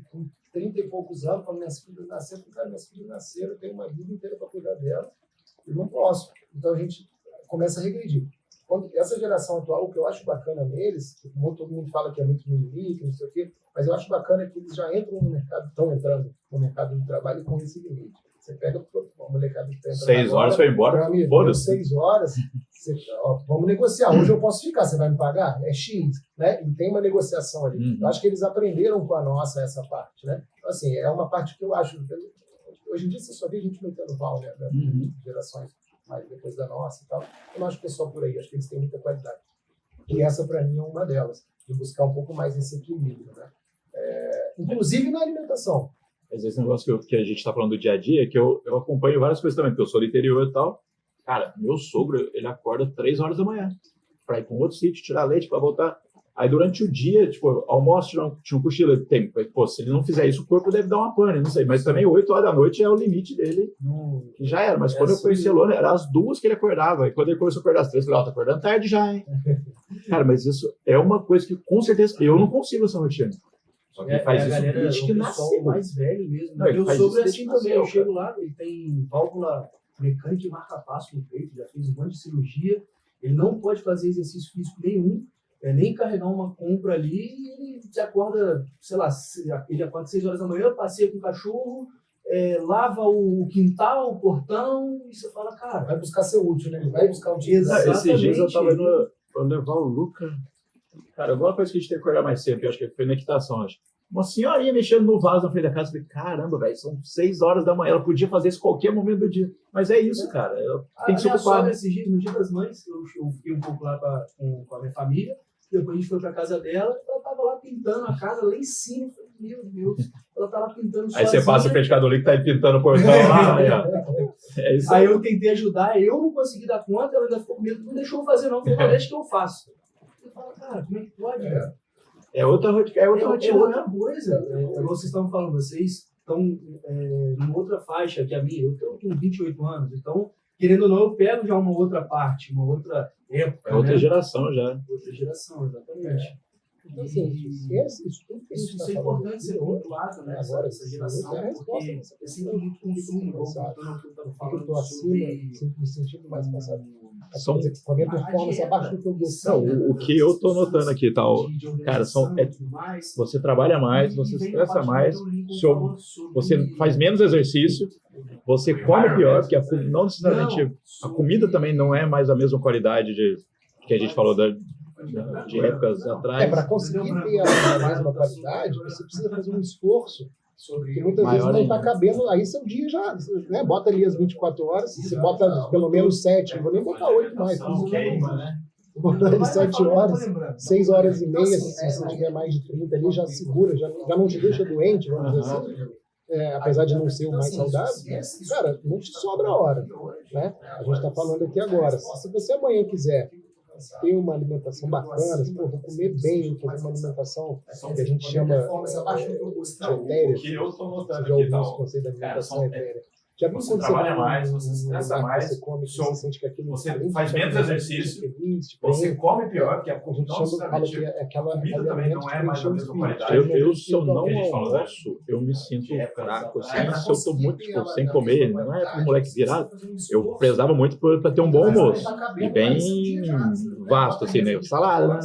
30 e poucos anos, quando minhas filhas nasceram. Cara, minhas filhas nasceram, eu tenho uma vida inteira para cuidar delas, eu não posso. Então a gente começa a regredir. Essa geração atual, o que eu acho bacana neles, todo mundo fala que é muito mimimi, que não sei o quê, mas eu acho bacana que eles já entram no mercado, estão entrando no mercado de trabalho com esse limite. Você pega uma molecada que está entrando
6 horas foi embora,
foda-se. 6 horas, vamos negociar. Hoje eu posso ficar, você vai me pagar? É X, né? E tem uma negociação ali. Eu acho que eles aprenderam com a nossa essa parte, né? Então, assim, é uma parte que eu acho... Hoje em dia você só vê a gente metendo pau, né? Gerações mais depois da nossa e tal. Eu não acho que é só por aí, acho que eles têm muita qualidade. E essa, para mim, é uma delas, de buscar um pouco mais esse equilíbrio, né? Inclusive na alimentação.
Às vezes, esse negócio que a gente está falando do dia a dia, que eu acompanho várias coisas também, porque eu sou do interior e tal. Cara, meu sogro, ele acorda 3 horas da manhã para ir para um outro sítio, tirar leite para voltar. Aí, durante o dia, tipo, almoço, tinha um cochilo. Pô, se ele não fizer isso, o corpo deve dar uma pane, não sei. Mas também 8 horas da noite é o limite dele, que já era. Mas quando eu conheci a Luana, era às 2 que ele acordava. E quando ele começou a acordar às 3, eu falei, tá acordando tarde já, hein? Cara, mas isso é uma coisa que, com certeza, eu não consigo essa rotina. Só que faz isso desde que nasceu.
Mais velho mesmo.
Não,
meu sogro é assim também.
nasceu,
Eu chego lá, ele tem válvula mecânica e marca-passo no peito, já fez um monte de cirurgia. Ele não pode fazer exercício físico nenhum. Nem carregar uma compra ali, e ele acorda, sei lá, ele acorda 6 horas da manhã, passeia com o cachorro, lava o quintal, o portão, e você fala, cara...
Vai buscar ser útil, né? Vai buscar o dia.
Esses dias eu tava indo levar o Luca. Cara, alguma coisa que a gente tem que acordar mais cedo, eu acho que foi na equitação, acho. Uma senhorinha mexendo no vaso na frente da casa, eu falei, caramba, velho, são 6 horas da manhã, ela podia fazer isso qualquer momento do dia. Mas é isso, cara, tem que se ocupar.
No dia das mães, eu fiquei um pouco lá com a minha família, depois a gente foi pra casa dela, ela tava lá pintando a casa lá em cima. Eu falei, meu Deus, ela tá lá pintando sozinha.
Aí você passa o pescador ali que tá aí pintando o portão lá. É isso
aí eu tentei ajudar, eu não consegui dar conta, ela ainda ficou com medo, não deixou eu fazer não, falou, deixa que eu faço. Você fala, cara, como é que pode?
É outra rotina.
É outra coisa. Vocês estavam falando, vocês estão em outra faixa que a minha, eu tenho 28 anos, então, querendo ou não, eu pego já uma outra parte, uma outra época.
É outra
né?
geração já.
Outra geração, exatamente.
Então, assim,
Isso é importante ser pontuado, né?
Agora,
Essa geração, porque é sempre muito consumo.
Eu estou acima, me sentindo mais cansado.
São...
Com a minha performance abaixo do que eu gostaria.
Não, o que eu tô notando aqui, tal, cara, você trabalha mais, você se estressa mais, você faz menos exercício, você come pior, porque não necessariamente a comida também não é mais a mesma qualidade que a gente falou de épocas atrás.
Para conseguir ter mais uma qualidade, você precisa fazer um esforço que muitas vezes não está cabendo. Aí seu dia já, né, bota ali as 24 horas, você bota pelo menos 7, não vou nem botar 8 mais. Botar ali 7 horas, 6 horas e meia, se você tiver mais de 30 ali, já segura, já não te deixa doente, vamos dizer assim. Apesar de não ser o mais saudável, cara, não te sobra a hora, né? A gente está falando aqui agora. Se você amanhã quiser ter uma alimentação bacana, vou comer bem, fazer uma alimentação que a gente chama etérea.
O que eu estou notando
já
aqui,
ouviu esse conceito da alimentação etérea? Já viu quando
trabalha mais, você se estressa mais,
você come, você sente que aquilo
você faz menos exercício, você come pior, porque a comida também não é mais a mesma qualidade. Se eu não almoço, eu me sinto fraco. Assim, se eu estou muito sem comer, não é um moleque virado, eu prezava muito para ter um bom almoço. E bem vasto, assim, né? Salada.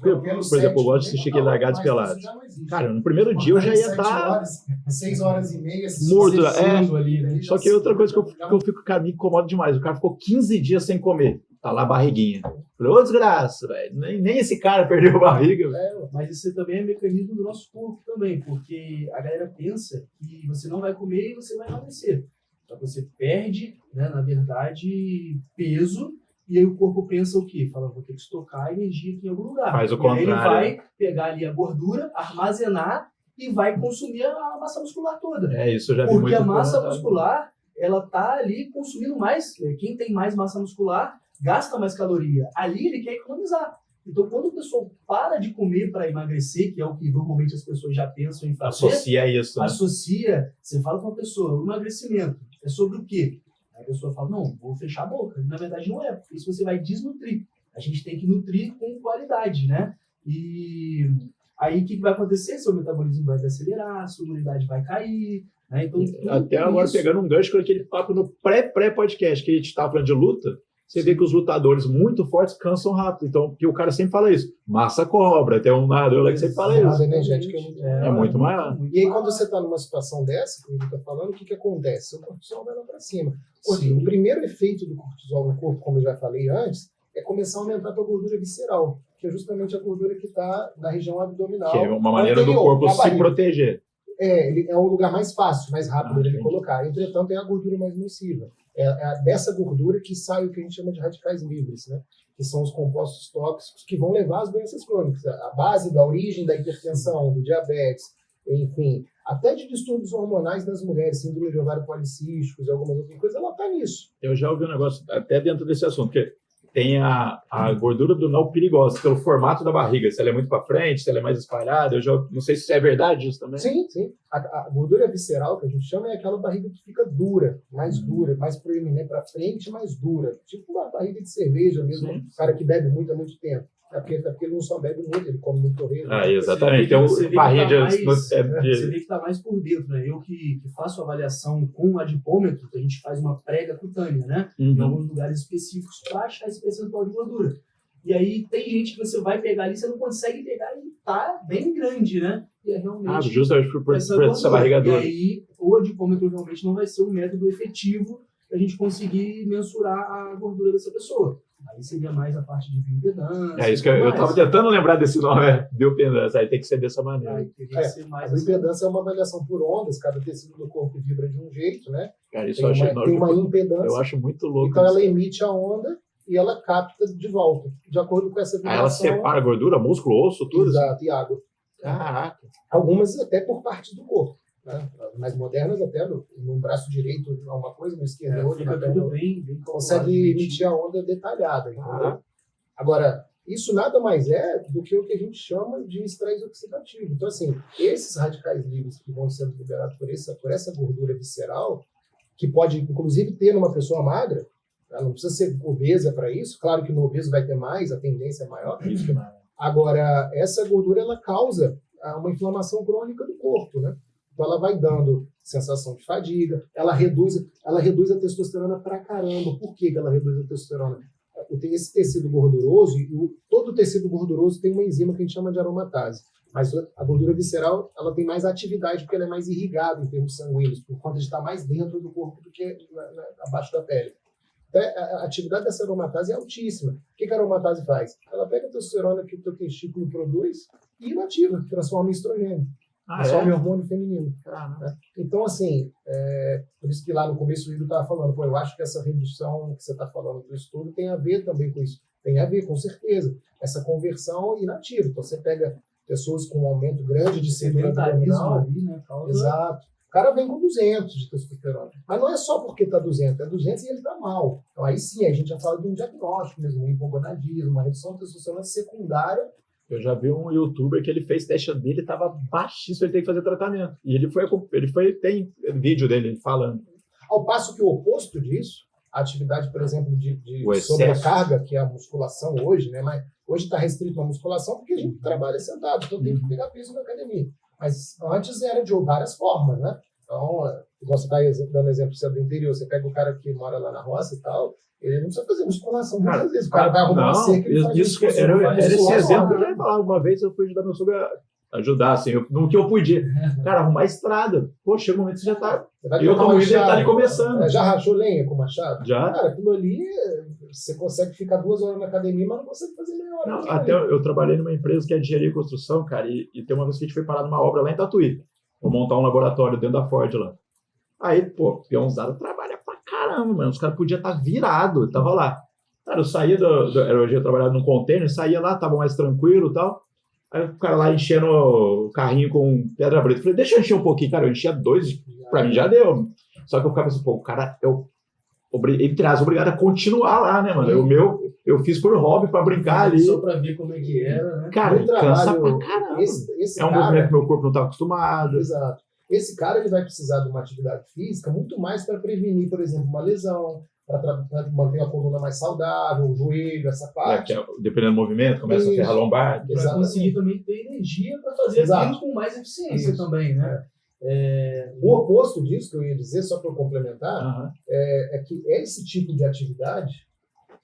Por exemplo, eu gosto de assistir aquele Largados e Pelados. Cara, no primeiro dia eu já ia estar
6 horas e meia
morto. Só que outra coisa que eu fico, cara, me incomoda demais. O cara ficou 15 dias sem comer. Tá lá a barriguinha. Falei, ô desgraça, velho. Nem esse cara perdeu a barriga.
Mas isso também é mecanismo do nosso corpo também, porque a galera pensa que você não vai comer e você vai emagrecer. Então você perde, né, na verdade, peso, e aí o corpo pensa o quê? Fala, vou ter que estocar energia aqui em algum lugar.
Faz o contrário.
E aí ele vai pegar ali a gordura, armazenar e vai consumir a massa muscular toda.
Isso eu já vi muito.
Porque a massa muscular, ela tá ali consumindo mais. Quem tem mais massa muscular gasta mais caloria. Ali ele quer economizar. Então, quando a pessoa para de comer para emagrecer, que é o que normalmente as pessoas já pensam em fazer,
Associa isso, né?
associa, você fala com a pessoa, o emagrecimento é sobre o quê? Aí a pessoa fala, não, vou fechar a boca. Na verdade, não é, porque isso você vai desnutrir. A gente tem que nutrir com qualidade, né? E aí, o que vai acontecer? Seu metabolismo vai desacelerar, sua imunidade vai cair, né? Então,
Até agora, pegando um gancho com aquele papo no pré-podcast, que a gente estava falando de luta, você vê que os lutadores muito fortes cansam rápido. Então, porque o cara sempre fala isso. Massa cobra, tem um narrador lá que sempre fala isso.
A energética é muito
maior.
E aí, quando você está numa situação dessa, como ele está falando, o que acontece? O cortisol vai lá para cima. O primeiro efeito do cortisol no corpo, como eu já falei antes, é começar a aumentar a tua gordura visceral, que é justamente a gordura que está na região abdominal.
Que é uma maneira do corpo se proteger.
Ele é um lugar mais fácil, mais rápido de colocar. Entretanto, é a gordura mais nociva. É dessa gordura que sai o que a gente chama de radicais livres, né? Que são os compostos tóxicos que vão levar às doenças crônicas. A base da origem da hipertensão, do diabetes, enfim, até de distúrbios hormonais das mulheres, síndrome de ovário policísticos e algumas outras coisas, ela está nisso.
Eu já ouvi um negócio até dentro desse assunto, que tem a gordura abdominal perigosa, pelo formato da barriga, se ela é muito para frente, se ela é mais espalhada, eu já não sei se é verdade isso também.
Sim. A gordura visceral, que a gente chama, é aquela barriga que fica dura, mais proeminente para frente, mais dura. Tipo uma barriga de cerveja mesmo, o cara que bebe muito há muito tempo. É porque ele não só bebe muito, ele come muito torresmo.
Exatamente. Tem barriga
você vê que está mais por dentro, né? Eu que faço avaliação com adipômetro, a gente faz uma prega cutânea, né? Em alguns lugares específicos para achar esse percentual de gordura. E aí tem gente que você vai pegar ali, você não consegue pegar e tá bem grande, né? E é realmente
justamente por essa barriga dura.
E aí o adipômetro realmente não vai ser um método efetivo para a gente conseguir mensurar a gordura dessa pessoa. Aí seria mais a parte de bioimpedância.
É isso que eu estava tentando lembrar desse nome, bioimpedância. Aí tem que ser dessa maneira.
A bioimpedância é uma avaliação por ondas, cada tecido do corpo vibra de um jeito, né?
Cara, isso
tem uma impedância.
Eu acho muito louco.
Então ela emite a onda e ela capta de volta, de acordo com essa vibração.
Aí ela separa a gordura, músculo, osso, tudo?
Exato,
assim?
e água.
Caraca.
Algumas até por parte do corpo. Né? As mais modernas até no braço direito uma coisa, no esquerdo outra.
Fica tudo bem
consegue emitir a onda detalhada. Agora, isso nada mais é do que o que a gente chama de estresse oxidativo. Então, assim, esses radicais livres que vão sendo liberados por essa gordura visceral, que pode, inclusive, ter numa pessoa magra, ela não precisa ser obesa para isso. Claro que no obeso vai ter mais, a tendência é maior. Agora, essa gordura, ela causa uma inflamação crônica do corpo, né? Então, ela vai dando sensação de fadiga, ela reduz a testosterona pra caramba. Por que ela reduz a testosterona? Tem esse tecido gorduroso, e todo tecido gorduroso tem uma enzima que a gente chama de aromatase. Mas a gordura visceral, ela tem mais atividade, porque ela é mais irrigada em termos sanguíneos, por conta de estar mais dentro do corpo do que abaixo da pele. Então, a atividade dessa aromatase é altíssima. O que a aromatase faz? Ela pega a testosterona que o teu testículo produz e inativa, transforma em estrogênio. Transforma em hormônio feminino. Né? Então, assim, por isso que lá no começo o Igor estava falando, eu acho que essa redução que você está falando do estudo tem a ver também com isso. Tem a ver, com certeza. Essa conversão inativa. Então, você pega pessoas com um aumento grande de sedentarismo
ali, né?
Exato. O cara vem com 200 de testosterona. Mas não é só porque está 200, é 200 e ele está mal. Então, aí sim, a gente já fala de um diagnóstico mesmo, um hipogonadismo, uma redução de testosterona secundária.
Eu já vi um youtuber que ele fez teste dele, estava baixíssimo, ele tem que fazer tratamento. E tem vídeo dele falando.
Ao passo que o oposto disso, a atividade, por exemplo, de sobrecarga, que é a musculação hoje, né? Mas hoje está restrito à musculação porque a gente trabalha sentado, então tem que pegar peso na academia. Mas antes era de várias formas, né? Então, você está dando exemplo do interior, você pega o cara que mora lá na roça e tal, ele não precisa fazer musculação muitas vezes. O cara vai arrumar uma cerca e faz
isso. Era esse exemplo que eu já falava. Uma vez eu fui ajudar meu sogro a ajudar, assim, no que eu podia. Cara, arrumar estrada. Pô, chega um momento que você já tá... Eu tô indo, ele tá ali começando.
Já rachou lenha com machado?
Já.
Cara, aquilo ali, você consegue ficar 2 horas na academia, mas não consegue fazer meia hora.
Não, até eu trabalhei numa empresa que é de engenharia e construção, cara, e tem uma vez que a gente foi parar numa obra lá em Tatuí. Vou montar um laboratório dentro da Ford lá. Aí, pô, peãozada trabalha pra caramba, mano. Os caras podiam estar virados, tava lá. Cara, eu saía eu trabalhava num container, saía lá, tava mais tranquilo e tal. Aí o cara lá enchendo o carrinho com pedra preta. Falei, deixa eu encher um pouquinho. Cara, eu enchia 2, pra mim já deu. Só que eu ficava assim, pô, o cara, entre as obrigado a continuar lá, né, mano? O meu, eu fiz por hobby pra brincar ali.
Só pra ver como é que era, né?
Cara,
No
cansa
trabalho,
pra caramba.
esse
É um
cara,
movimento que meu corpo não tá acostumado.
Exato. Esse cara ele vai precisar de uma atividade física muito mais para prevenir, por exemplo, uma lesão, para manter a coluna mais saudável, o joelho, essa parte.
Dependendo do movimento, começa a ferrar a lombar.
Para conseguir também ter energia para fazer aquilo com mais eficiência também, né?
O oposto disso, que eu ia dizer, só para complementar, é que esse tipo de atividade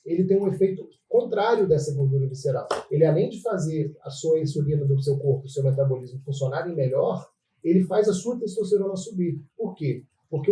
ele tem um efeito contrário dessa gordura visceral. Ele, além de fazer a sua insulina do seu corpo, o seu metabolismo funcionarem melhor, ele faz a sua testosterona subir. Por quê? Porque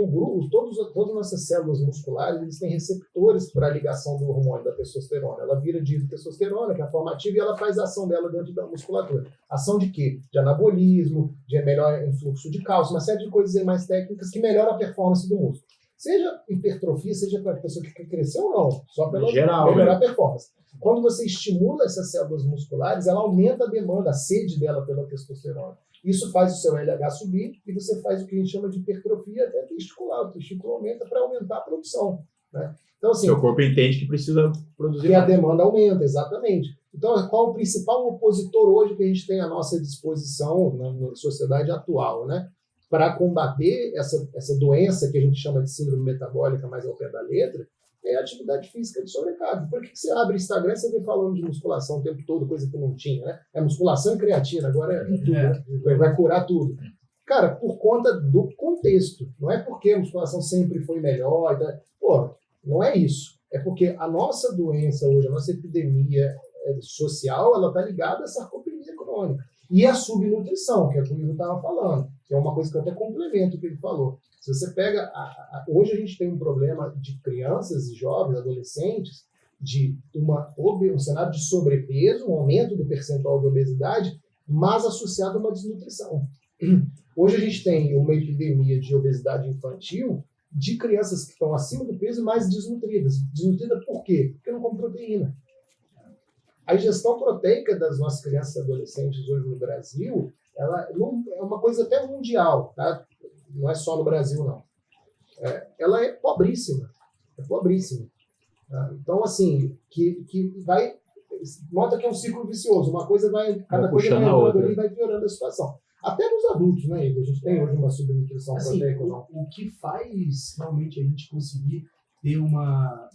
todas as nossas células musculares eles têm receptores para a ligação do hormônio da testosterona. Ela vira dihidrotestosterona, que é a forma ativa, e ela faz a ação dela dentro da musculatura. Ação de quê? De anabolismo, de melhor influxo de cálcio, uma série de coisas aí mais técnicas que melhoram a performance do músculo. Seja hipertrofia, seja para a pessoa que quer crescer ou não, só para melhorar a performance. Quando você estimula essas células musculares, ela aumenta a demanda, a sede dela pela testosterona. Isso faz o seu LH subir e você faz o que a gente chama de hipertrofia até testicular. O testículo aumenta para aumentar a produção. Né? Então, assim,
seu corpo entende que precisa produzir
mais. A demanda aumenta, exatamente. Então, qual é o principal opositor hoje que a gente tem à nossa disposição na sociedade atual, né? Para combater essa doença que a gente chama de síndrome metabólica mais ao pé da letra, é a atividade física de sobrecarga. Por que você abre o Instagram e você vem falando de musculação o tempo todo, coisa que não tinha, né? É musculação e creatina, agora é tudo, né? Vai curar tudo. Cara, por conta do contexto. Não é porque a musculação sempre foi melhor. Pô, não é isso. É porque a nossa doença hoje, a nossa epidemia social, ela está ligada à sarcopenia crônica. E a subnutrição, que é o que o Ivo estava falando, que é uma coisa que eu até complemento o que ele falou. Se você pega... hoje a gente tem um problema de crianças e jovens, adolescentes, de um cenário de sobrepeso, um aumento do percentual de obesidade, mas associado a uma desnutrição. Hoje a gente tem uma epidemia de obesidade infantil de crianças que estão acima do peso e mais desnutridas. Desnutrida por quê? Porque não comem proteína. A ingestão proteica das nossas crianças e adolescentes hoje no Brasil, ela não, é uma coisa até mundial, tá? Não é só no Brasil, não. Ela é pobríssima. É pobríssima. Tá? Então, assim, que vai... Nota que é um ciclo vicioso. Uma coisa vai... Cada coisa vai entrando ali e vai piorando a situação. Até nos adultos, né, Igor? A gente tem hoje uma subnutrição proteica.
O que faz realmente a gente conseguir ter uma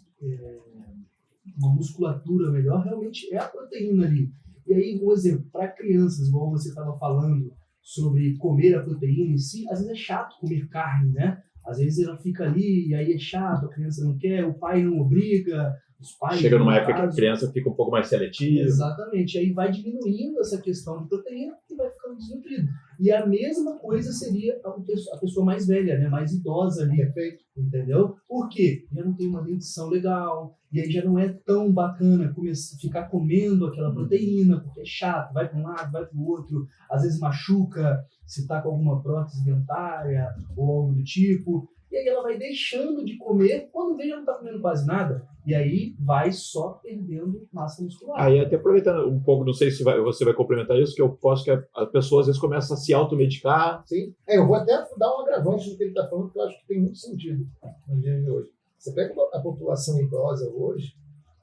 musculatura melhor realmente é a proteína ali. E aí, por exemplo, para crianças, igual você estava falando sobre comer a proteína em si, às vezes é chato comer carne, né? Às vezes ela fica ali e aí é chato, a criança não quer, o pai não obriga, os pais...
Chega numa época que a criança fica um pouco mais seletiva.
Exatamente, aí vai diminuindo essa questão de proteína e vai ficando desnutrido. E a mesma coisa seria a pessoa mais velha, né? Mais idosa ali.
Perfeito.
Entendeu? Por quê? Já não tem uma dentição legal, e aí já não é tão bacana ficar comendo aquela proteína, porque é chato, vai para um lado, vai para o outro, às vezes machuca se está com alguma prótese dentária ou algo do tipo, e aí ela vai deixando de comer, quando vê já não está comendo quase nada, e aí vai só perdendo massa muscular.
Aí até aproveitando um pouco, não sei se você vai complementar isso, que eu posso que a pessoa às vezes começa a se automedicar.
Sim, eu vou até dar um agravante do que ele está falando, porque eu acho que tem muito sentido no dia de hoje. Você pega a população idosa hoje,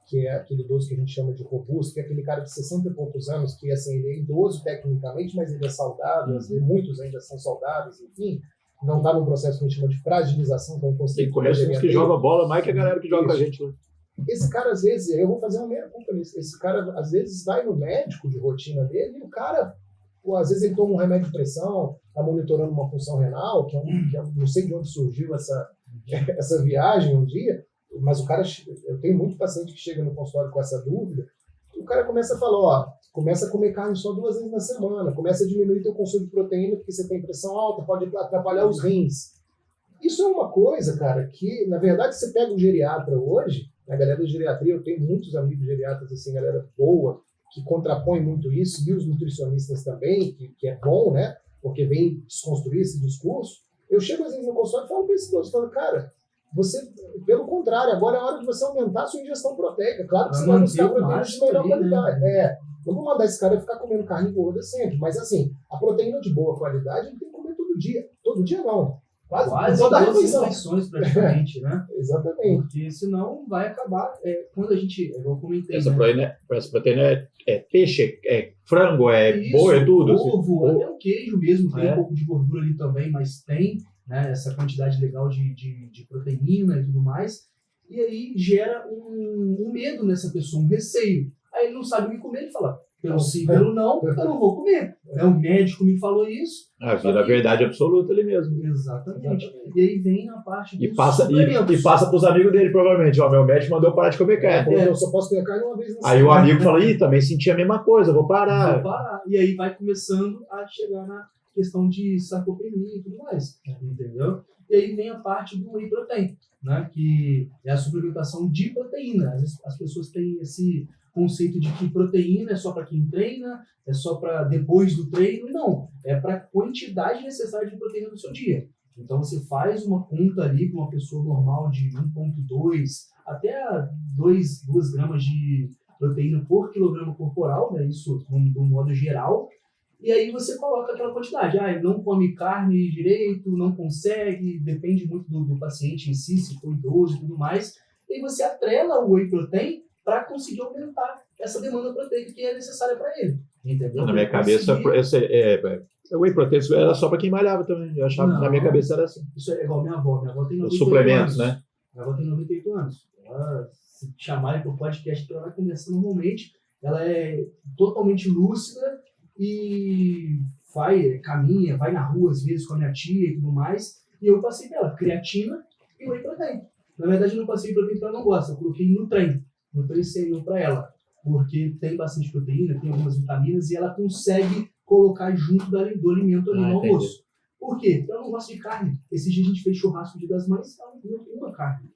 que é aquele idoso que a gente chama de robusto, que é aquele cara de 60 e poucos anos, que assim, ele é idoso tecnicamente, mas ele é saudável, muitos ainda são saudáveis, enfim, não está num processo que a gente chama de fragilização, que é um conceito.
Tem conhece uns que joga bola mais que a galera que joga com a gente, né?
Esse cara, às vezes, eu vou fazer uma meia culpa nisso, esse cara, às vezes, vai no médico de rotina dele e o cara, às vezes ele toma um remédio de pressão, está monitorando uma função renal, que não sei de onde surgiu essa viagem um dia, mas o cara, eu tenho muito paciente que chega no consultório com essa dúvida, o cara começa a falar, começa a comer carne só 2 vezes na semana, começa a diminuir teu consumo de proteína porque você tem pressão alta, pode atrapalhar os rins. Isso é uma coisa, cara, que, na verdade, você pega um geriatra hoje, a galera da geriatria, eu tenho muitos amigos geriatras, assim, galera boa, que contrapõe muito isso, e os nutricionistas também, que é bom, né, porque vem desconstruir esse discurso. Eu chego às vezes no consultório e falo para esse doce, falo, cara, você, pelo contrário, agora é hora de você aumentar a sua ingestão proteica. Claro que você vai buscar proteína de melhor qualidade. Não vou mandar esse cara ficar comendo carne gorda sempre, mas assim, a proteína de boa qualidade ele tem que comer todo dia. Todo dia não.
quase
toda a
todas as
refeição.
refeições praticamente, né?
Exatamente.
Porque senão vai acabar, quando a gente, eu comentei,
Essa
né?
proteína é peixe, é frango, é
Isso,
boi, é tudo. Assim.
ovo, até o queijo mesmo, tem
É.
um pouco de gordura ali também, mas tem, né, essa quantidade legal de proteína e tudo mais. E aí gera um medo nessa pessoa, um receio. Aí ele não sabe o que comer, ele fala, pelo sim, pelo não, eu não vou comer. O médico me falou isso.
Vira a verdade absoluta ali mesmo.
Exatamente. E aí vem a parte dos
E passa
suplementos.
pros amigos dele, provavelmente. Ó, meu médico mandou eu parar de comer carne.
Eu só posso comer carne uma vez na
Aí o amigo fala, também senti a mesma coisa, vou parar.
Vou parar. E aí vai começando a chegar na questão de sarcopenia e tudo mais. Entendeu? E aí vem a parte do whey protein, né? Que é a suplementação de proteína. Às vezes as pessoas têm esse conceito de que proteína é só para quem treina, é só para depois do treino. Não, é para a quantidade necessária de proteína no seu dia. Então você faz uma conta ali com uma pessoa normal de 1,2 até 2 gramas de proteína por quilograma corporal, né? Isso do modo geral. E aí você coloca aquela quantidade. Ele não come carne direito, não consegue, depende muito do paciente em si, se for idoso e tudo mais. E aí você atrela o whey protein para conseguir aumentar essa demanda proteica que é necessária para ele. Entendeu?
Na minha cabeça, o whey protein era só para quem malhava também. Eu achava que na minha cabeça era assim.
Isso é igual minha avó. Minha avó tem 98
Os suplementos,
anos.
né?
Minha avó tem 98 anos. Ela, se chamarem para o podcast que ela vai conversar normalmente, ela é totalmente lúcida e caminha, vai na rua às vezes com a minha tia e tudo mais. E eu passei pra ela creatina e whey protein. Na verdade, eu não passei proteína porque ela não gosta. Eu coloquei no treino para ela. Porque tem bastante proteína, tem algumas vitaminas e ela consegue colocar junto do alimento ali no almoço. Por quê? Porque ela não gosta de carne. Esse dia a gente fez churrasco Dia das Mães, ela não comeu uma carne.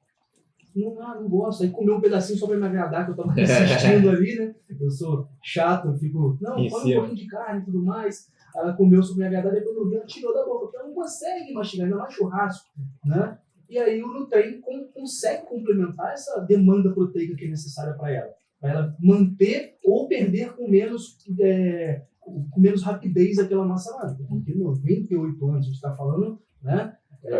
Não gosto. Aí comeu um pedacinho só pra me agradar, que eu tava assistindo ali, né? Eu sou chato, eu fico, come um pouquinho de carne e tudo mais. Ela comeu só pra me agradar, depois eu vi, ela tirou da boca, porque ela não consegue mastigar, ainda mais churrasco, né? E aí o Nutren consegue complementar essa demanda proteica que é necessária para ela manter ou perder com menos rapidez aquela massa magra. Porque 98 anos a gente está falando, né?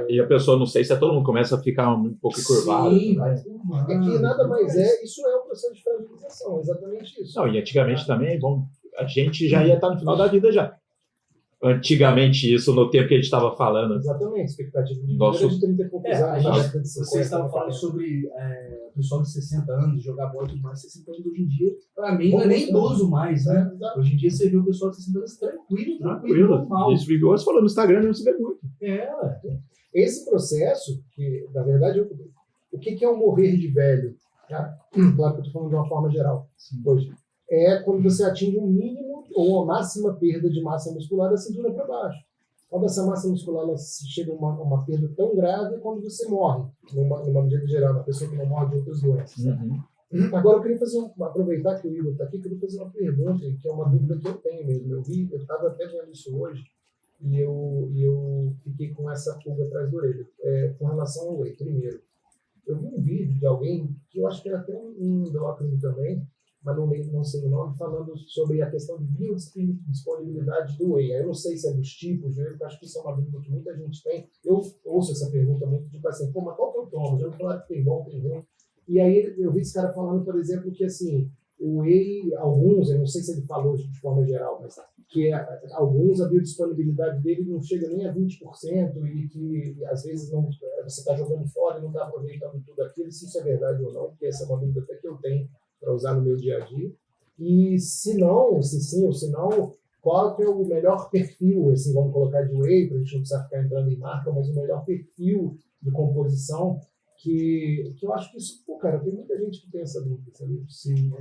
E a pessoa, não sei se todo mundo começa a ficar um pouco encurvado.
Sim, vai curvando.
Aqui nada mais isso é o processo de fragilização, exatamente isso.
Não, e antigamente também, a gente já ia estar no final da vida já. Antigamente, isso no tempo que a gente estava falando.
Exatamente, expectativa de vida de 30 e poucos anos.
Vocês estavam falando sobre o pessoal de 60 anos, jogar bola e tudo mais. 60 anos hoje em dia, para mim, não é nem idoso mais, né? Hoje em dia você vê o pessoal de 60 anos tranquilo, normal.
Isso igual você falou no Instagram, não se vê muito.
Esse processo, que na verdade, o que é o morrer de velho? Tá? Claro que eu estou falando de uma forma geral. Hoje, é quando você atinge um mínimo ou a máxima perda de massa muscular da cintura para baixo. Quando essa massa muscular chega a uma perda tão grave, é quando você morre, numa medida geral, uma pessoa que não morre de outras doenças. Agora, eu queria aproveitar que o Igor está aqui, eu queria fazer uma pergunta, que é uma dúvida que eu tenho mesmo. Eu estava até vendo isso hoje, e eu fiquei com essa pulga atrás da orelha. Com relação ao whey, primeiro, eu vi um vídeo de alguém, que eu acho que era até um endócrino também, mas não sei o nome, falando sobre a questão de biodisponibilidade do whey. Eu não sei se é dos tipos, eu acho que isso é uma dúvida que muita gente tem. Eu ouço essa pergunta muito, tipo assim, mas qual que eu tomo? Já me falaram que tem bom, tem ruim. E aí eu vi esse cara falando, por exemplo, que assim, o whey, alguns, eu não sei se ele falou de forma geral, mas que alguns, a biodisponibilidade dele não chega nem a 20% e que às vezes você está jogando fora e não está aproveitando tudo aquilo, se isso é verdade ou não, porque essa é uma dúvida até que eu tenho para usar no meu dia a dia. E se não, se sim ou se não, qual que é o melhor perfil, assim, vamos colocar de whey, para a gente não precisar ficar entrando em marca, mas o melhor perfil de composição, que eu acho que isso, cara, tem muita gente que tem essa dúvida, sabe?
Sim,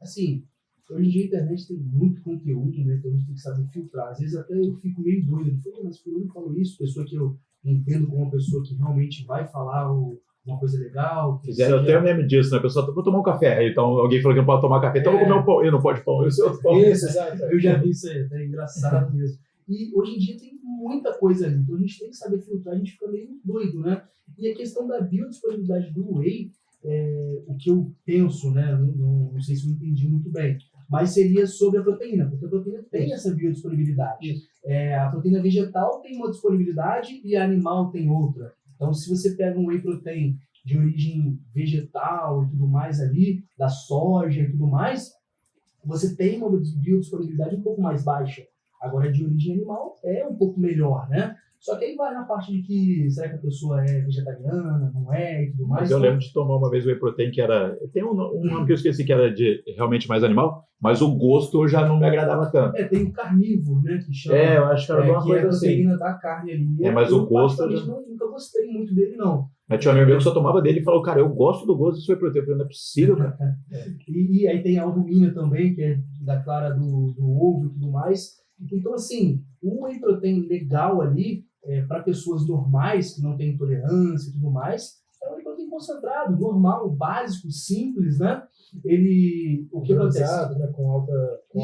assim, hoje em dia a internet tem muito conteúdo, né, então a gente tem que saber filtrar. Às vezes até eu fico meio doido, mas fulano falou isso, pessoa que eu entendo como uma pessoa que realmente vai falar uma coisa legal.
Fizeram até o meme disso, né? A pessoa, vou tomar um café. Então alguém falou que não pode tomar café, então vou comer um pão. E não pode pão, eu sou pão.
Isso, exato.
Eu já vi isso aí, é engraçado mesmo. E hoje em dia tem muita coisa ali, então a gente tem que saber filtrar, a gente fica meio doido, né? E a questão da biodisponibilidade do whey, o que eu penso, né? Não sei se eu entendi muito bem, mas seria sobre a proteína, porque a proteína tem essa biodisponibilidade. A proteína vegetal tem uma disponibilidade e a animal tem outra. Então, se você pega um whey protein de origem vegetal e tudo mais ali, da soja e tudo mais, você tem uma biodisponibilidade um pouco mais baixa. Agora, de origem animal é um pouco melhor, né? Só que aí vai na parte de que, será que a pessoa é vegetariana, não é e tudo mais.
Mas eu lembro de tomar uma vez o whey protein que era... Tem um nome que eu esqueci que era de realmente mais animal, mas o gosto já não me agradava tanto.
Tem o carnívoro, né? Que chama,
eu acho que era alguma
que
coisa
é a proteína
assim.
da carne ali.
Mas o gosto...
Eu nunca gostei muito dele, não.
Mas tinha um amigo meu que só tomava dele e falou, cara, eu gosto do gosto desse whey protein. Eu falei, não é possível, cara.
E aí tem a albumina também, que é da clara do ovo e tudo mais. Então, assim, o whey protein legal ali, para pessoas normais, que não têm intolerância e tudo mais, é um whey protein concentrado, normal, básico, simples, né? O que acontece?
Né? Com alta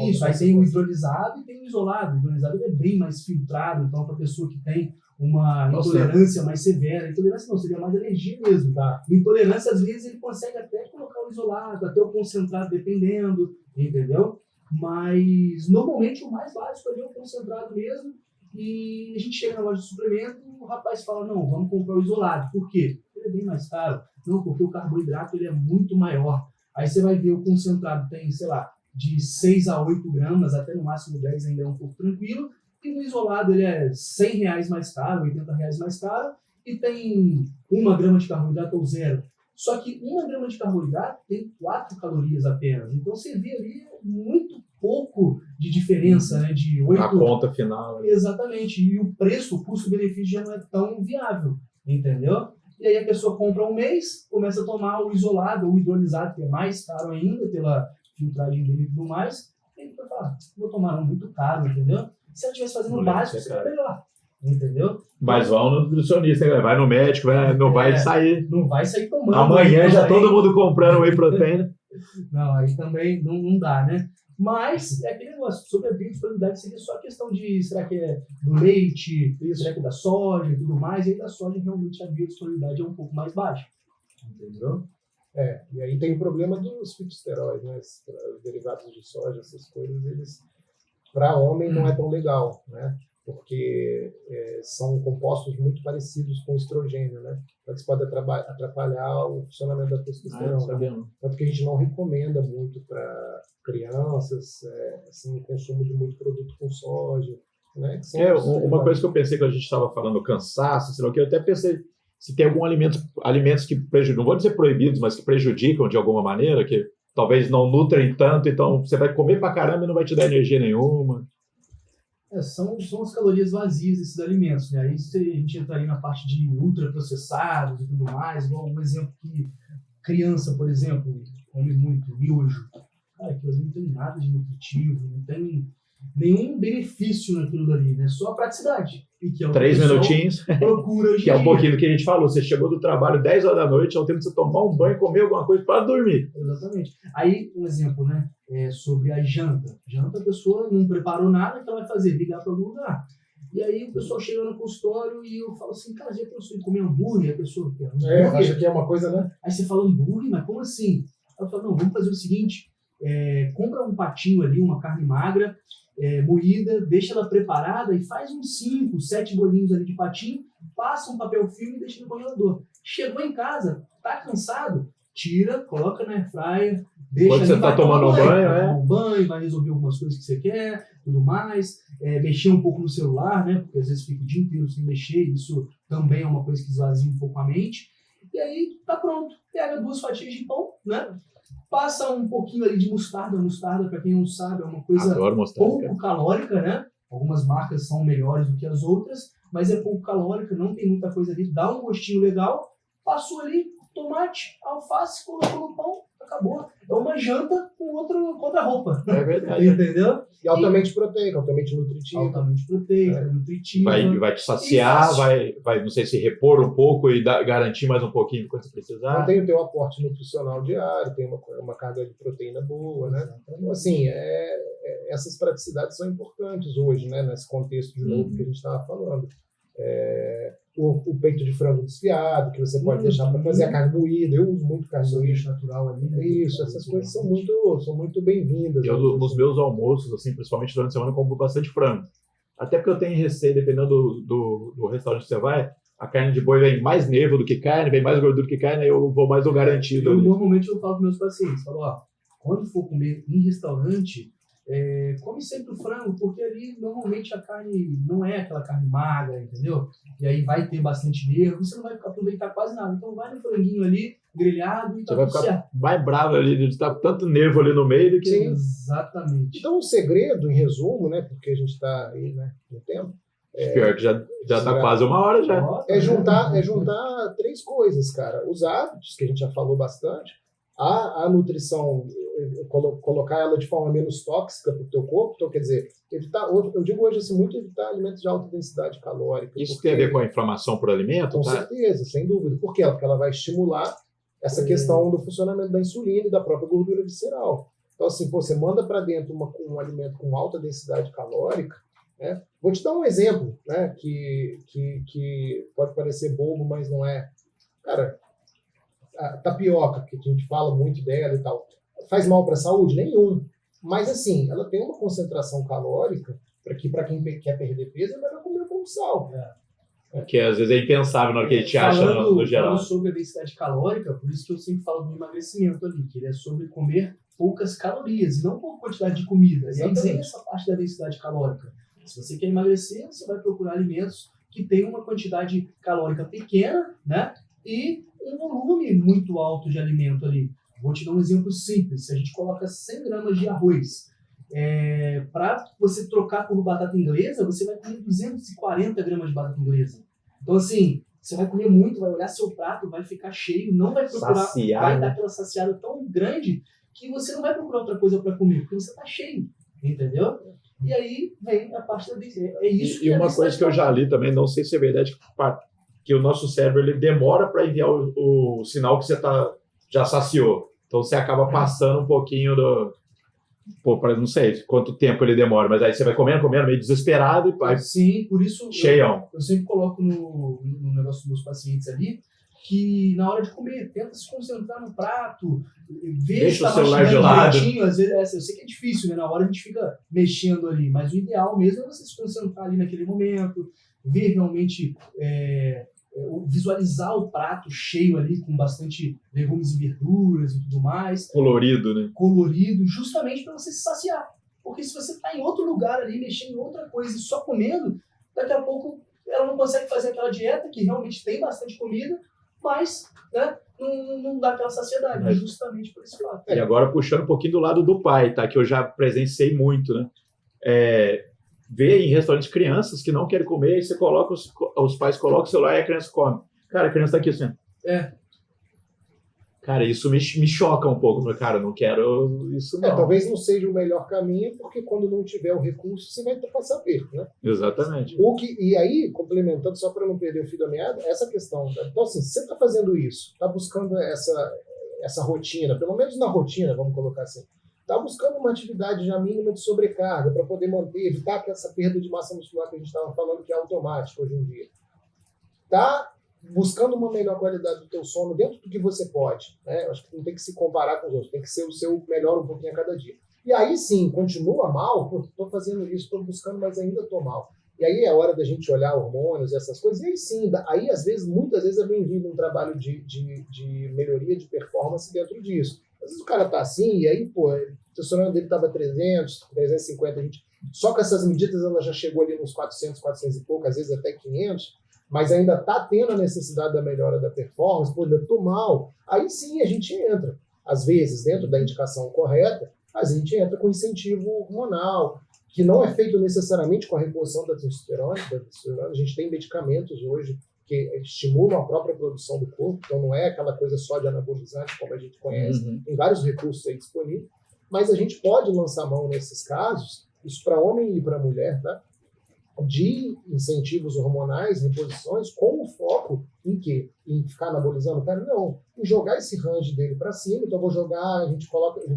Isso, aí tem o hidrolisado e tem o isolado. O hidrolisado é bem mais filtrado, então para pessoa que tem uma intolerância mais severa, intolerância não, seria mais alergia mesmo, tá? Intolerância, às vezes, ele consegue até colocar o isolado, até o concentrado, dependendo, entendeu? Mas, normalmente, o mais básico ali é o concentrado mesmo, e a gente chega na loja de suplemento e o rapaz fala, não, vamos comprar o isolado. Por quê? Ele é bem mais caro. Não, porque o carboidrato ele é muito maior. Aí você vai ver o concentrado tem, sei lá, de 6 a 8 gramas, até no máximo 10 ainda é um pouco tranquilo, e no isolado ele é R$100 mais caro, R$80 mais caro, e tem 1 grama de carboidrato ou 0. Só que 1 grama de carboidrato tem 4 calorias apenas. Então você vê ali muito pouco de diferença, né? De 8...
A conta final.
Exatamente. E o preço, o custo-benefício já não é tão viável, entendeu? E aí a pessoa compra um mês, começa a tomar o isolado, o hidrolisado, que é mais caro ainda pela filtragem dele e tudo mais, e ele vai falar, vou tomar um muito caro, entendeu? Se ela estivesse fazendo o básico, seria melhor, entendeu?
Mas vão no nutricionista, vai no médico, não vai sair.
Não vai sair tomando.
Amanhã já todo mundo comprando whey protein.
Não, aí também não dá, né? Mas é aquele negócio, sobre a biodisponibilidade seria só a questão de, será que é do leite, será que é da soja e tudo mais, e aí da soja realmente a biodisponibilidade é um pouco mais baixa, entendeu?
E aí tem o problema dos fitosteróides, né? Os derivados de soja, essas coisas, eles, para homem, não é tão legal, né? Porque são compostos muito parecidos com o estrogênio, né? Então, isso pode atrapalhar o funcionamento da testosterona. Tanto que a gente não recomenda muito para crianças, assim, o consumo de muito produto com soja, né?
Uma coisa que eu pensei quando a gente estava falando cansaço, sei lá o que, eu até pensei se tem algum alimentos que prejudicam, não vou dizer proibidos, mas que prejudicam de alguma maneira, que talvez não nutrem tanto, então você vai comer pra caramba e não vai te dar energia nenhuma.
São as calorias vazias desses alimentos, né? Aí a gente entraria na parte de ultraprocessados e tudo mais, igual um exemplo que criança, por exemplo, come muito miojo. Cara, aquilo ali não tem nada de nutritivo, não tem nenhum benefício naquilo dali, né? Só a praticidade. E que é o
3 minutinhos,
procura hoje
que é um pouquinho do que a gente falou. Você chegou do trabalho 10 horas da noite, é o tempo de você tomar um banho, comer alguma coisa para dormir.
Exatamente. Aí, um exemplo, né? Sobre a janta. Janta, a pessoa não preparou nada, o que ela vai fazer? Ligar para algum lugar. E aí o pessoal chega no consultório e eu falo assim, cara, já pensou em comer hambúrguer? A pessoa quer hambúrguer.
Acha que é uma coisa, né?
Aí você fala hambúrguer, mas como assim? Aí eu falo, não, vamos fazer o seguinte, compra um patinho ali, uma carne magra, moída, deixa ela preparada e faz uns 5, 7 bolinhos ali de patinho, passa um papel filme e deixa no congelador. Chegou em casa, tá cansado, tira, coloca na airfryer, deixa
quando
ali,
você tá tomando
um banho, vai resolver algumas coisas que você quer, tudo mais, mexer um pouco no celular, né, porque às vezes fica o dia inteiro sem mexer, isso também é uma coisa que esvazia um pouco a mente, e aí tá pronto, pega 2 fatias de pão, né, passa um pouquinho ali de mostarda, para quem não sabe, é uma coisa pouco calórica, né, algumas marcas são melhores do que as outras, mas é pouco calórica, não tem muita coisa ali, dá um gostinho legal, passou ali, tomate, alface, colocou no pão, acabou. É uma janta com outra roupa.
É verdade.
Entendeu?
E altamente proteica, altamente nutritiva.
Altamente proteica, nutritiva.
Vai te saciar, vai, não sei se repor um pouco e garantir mais um pouquinho quando você precisar.
Então tem o teu aporte nutricional diário, tem uma carga de proteína boa, né? Então, assim, essas praticidades são importantes hoje, né? Nesse contexto de novo que a gente estava falando. o peito de frango desfiado, que você pode deixar para fazer a carne moída. Eu uso muito carne moída.
Natural ali, né?
Isso, essas coisas são muito bem-vindas.
Nos meus almoços, assim, principalmente durante a semana, eu como bastante frango. Até porque eu tenho receio, dependendo do restaurante que você vai, a carne de boi vem mais nervo do que carne, vem mais gordura do que carne, aí eu vou mais no garantido.
Normalmente eu falo para meus pacientes, falo, ó, quando for comer em restaurante, come sempre o frango, porque ali normalmente a carne não é aquela carne magra, entendeu? E aí vai ter bastante nervo, você não vai aproveitar quase nada. Então vai no franguinho ali, grelhado, e tá tudo certo. Você vai ficar
mais bravo ali, de estar com tanto nervo ali no meio do que...
Sim.
Exatamente.
Então o segredo, em resumo, né, porque a gente está aí, né, no tempo,
pior que já está quase uma hora já.
É juntar três coisas, cara. Os hábitos, que a gente já falou bastante, a nutrição, colocar ela de forma menos tóxica para o teu corpo. Então, quer dizer, evitar, eu digo hoje assim, muito evitar alimentos de alta densidade calórica.
Isso tem a ver com a inflamação por alimento?
Com certeza, sem dúvida. Por quê? Porque ela vai estimular essa questão do funcionamento da insulina e da própria gordura visceral. Então, assim, você manda para dentro um alimento com alta densidade calórica, né? Vou te dar um exemplo, né, que pode parecer bobo, mas não é. Cara, a tapioca, que a gente fala muito dela e tal, faz mal para a saúde? Nenhum. Mas, assim, ela tem uma concentração calórica para quem quer perder peso, é melhor comer com sal.
Que às vezes é impensável na hora que a gente acha no geral.
Falando sobre a densidade calórica, por isso que eu sempre falo do emagrecimento ali, que ele é sobre comer poucas calorias, não por quantidade de comida. E aí vem essa parte da densidade calórica. Se você quer emagrecer, você vai procurar alimentos que tenham uma quantidade calórica pequena, né? E um volume muito alto de alimento ali. Vou te dar um exemplo simples. Se a gente coloca 100 gramas de arroz, para você trocar por batata inglesa, você vai comer 240 gramas de batata inglesa. Então, assim, você vai comer muito, vai olhar seu prato, vai ficar cheio, não vai procurar, vai dar aquela saciada tão grande que você não vai procurar outra coisa para comer, porque você está cheio, entendeu? E aí vem a parte da densidade. É isso que
e uma coisa que eu já li também, não sei se é verdade, que o nosso cérebro ele demora para enviar o sinal que você já saciou. Então você acaba passando um pouquinho do... não sei quanto tempo ele demora, mas aí você vai comendo, meio desesperado e vai...
Sim, por isso
cheião.
Eu sempre coloco no negócio dos meus pacientes ali, que na hora de comer, tenta se concentrar no prato,
deixa o celular de lado.
Às vezes, eu sei que é difícil, né? Na hora a gente fica mexendo ali, mas o ideal mesmo é você se concentrar ali naquele momento, ver realmente, visualizar o prato cheio ali, com bastante legumes e verduras e tudo mais.
Colorido, né?
Colorido, justamente para você se saciar. Porque se você está em outro lugar ali, mexendo em outra coisa e só comendo, daqui a pouco ela não consegue fazer aquela dieta, que realmente tem bastante comida, mas, né, não dá aquela saciedade, justamente por esse fato.
E agora puxando um pouquinho do lado do pai, tá? Que eu já presenciei muito, né? Ver em restaurantes crianças que não querem comer, e você coloca os pais colocam o celular e a criança come. Cara, a criança tá aqui assim. Cara, isso me choca um pouco. Cara, não quero isso não.
Talvez não seja o melhor caminho, porque quando não tiver o recurso, você vai passar perto, né?
Exatamente.
E aí, complementando, só para não perder o fio da meada, essa questão. Então, assim, você está fazendo isso, está buscando essa rotina, pelo menos na rotina, vamos colocar assim, está buscando uma atividade já mínima de sobrecarga para poder manter, evitar essa perda de massa muscular que a gente estava falando, que é automática hoje em dia. Está buscando uma melhor qualidade do teu sono dentro do que você pode, né? Acho que não tem que se comparar com os outros, tem que ser o seu melhor um pouquinho a cada dia. E aí sim, continua mal, estou fazendo isso, estou buscando, mas ainda estou mal. E aí é hora da gente olhar hormônios e essas coisas, e aí sim, aí às vezes, muitas vezes é bem-vindo um trabalho de melhoria de performance dentro disso. Às vezes o cara tá assim, e aí, o testosterona dele estava 300, 350, só com essas medidas ela já chegou ali nos 400, 400 e pouco, às vezes até 500, mas ainda está tendo a necessidade da melhora da performance, ainda estou mal, aí sim a gente entra. Às vezes, dentro da indicação correta, a gente entra com incentivo hormonal, que não é feito necessariamente com a reposição da testosterona. A gente tem medicamentos hoje que estimulam a própria produção do corpo, então não é aquela coisa só de anabolizante, como a gente conhece, tem vários recursos aí disponíveis, mas a gente pode lançar mão nesses casos, isso para homem e para mulher, tá? De incentivos hormonais, reposições, com o foco em quê? Em ficar anabolizando o cara? Não, em jogar esse range dele para cima. Então eu vou jogar, a gente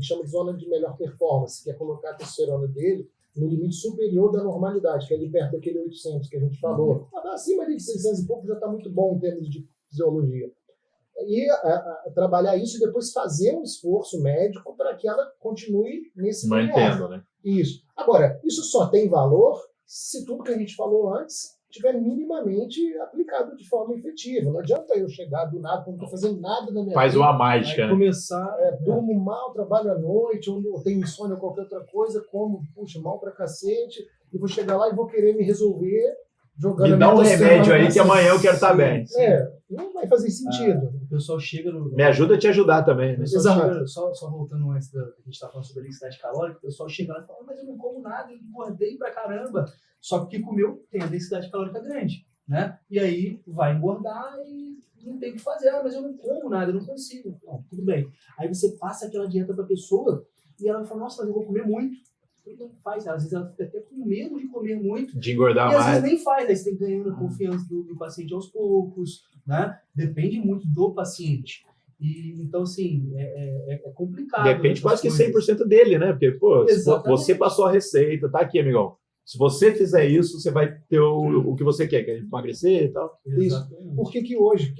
chama de zona de melhor performance, que é colocar a testosterona dele no limite superior da normalidade, que é ali perto daquele 800 que a gente falou. Acima ali de 600 e pouco já está muito bom em termos de fisiologia. E trabalhar isso e depois fazer um esforço médico para que ela continue nesse
Mantendo, né?
Isso. Agora, isso só tem valor se tudo que a gente falou antes tiver minimamente aplicado de forma efetiva. Não adianta eu chegar do nada, não estou fazendo nada na minha
Faz
vida.
uma mágica, né?
Começar.
Durmo mal, trabalho à noite, ou tenho insônia ou qualquer outra coisa, como, puxa, mal pra cacete, e vou chegar lá e vou querer me resolver jogando.
Me dá um remédio aí que amanhã eu quero estar bem.
Não vai fazer sentido.
O pessoal chega no.
Me ajuda a te ajudar também, né?
Exato.
Só voltando antes da que a gente estava falando sobre a densidade calórica, o pessoal chega lá e fala, mas eu não como nada, eu engordei pra caramba. Só que o que comeu tem a densidade calórica grande, né? E aí vai engordar e não tem o que fazer. Mas eu não como nada, eu não consigo. Não, tudo bem. Aí você passa aquela dieta pra pessoa e ela fala, nossa, mas eu vou comer muito. Não faz, às vezes ela fica até com medo de comer muito.
De engordar
e às
mais.
vezes nem faz, aí você tem que ganhar a confiança do paciente aos poucos, né? Depende muito do paciente. E, então, assim, é complicado.
Depende quase que
coisas.
100% dele, né? Porque, pô,
Exatamente.
você passou a receita, tá aqui, amigão. Se você fizer isso, você vai ter o que você quer emagrecer e tal.
Isso. Por que hoje,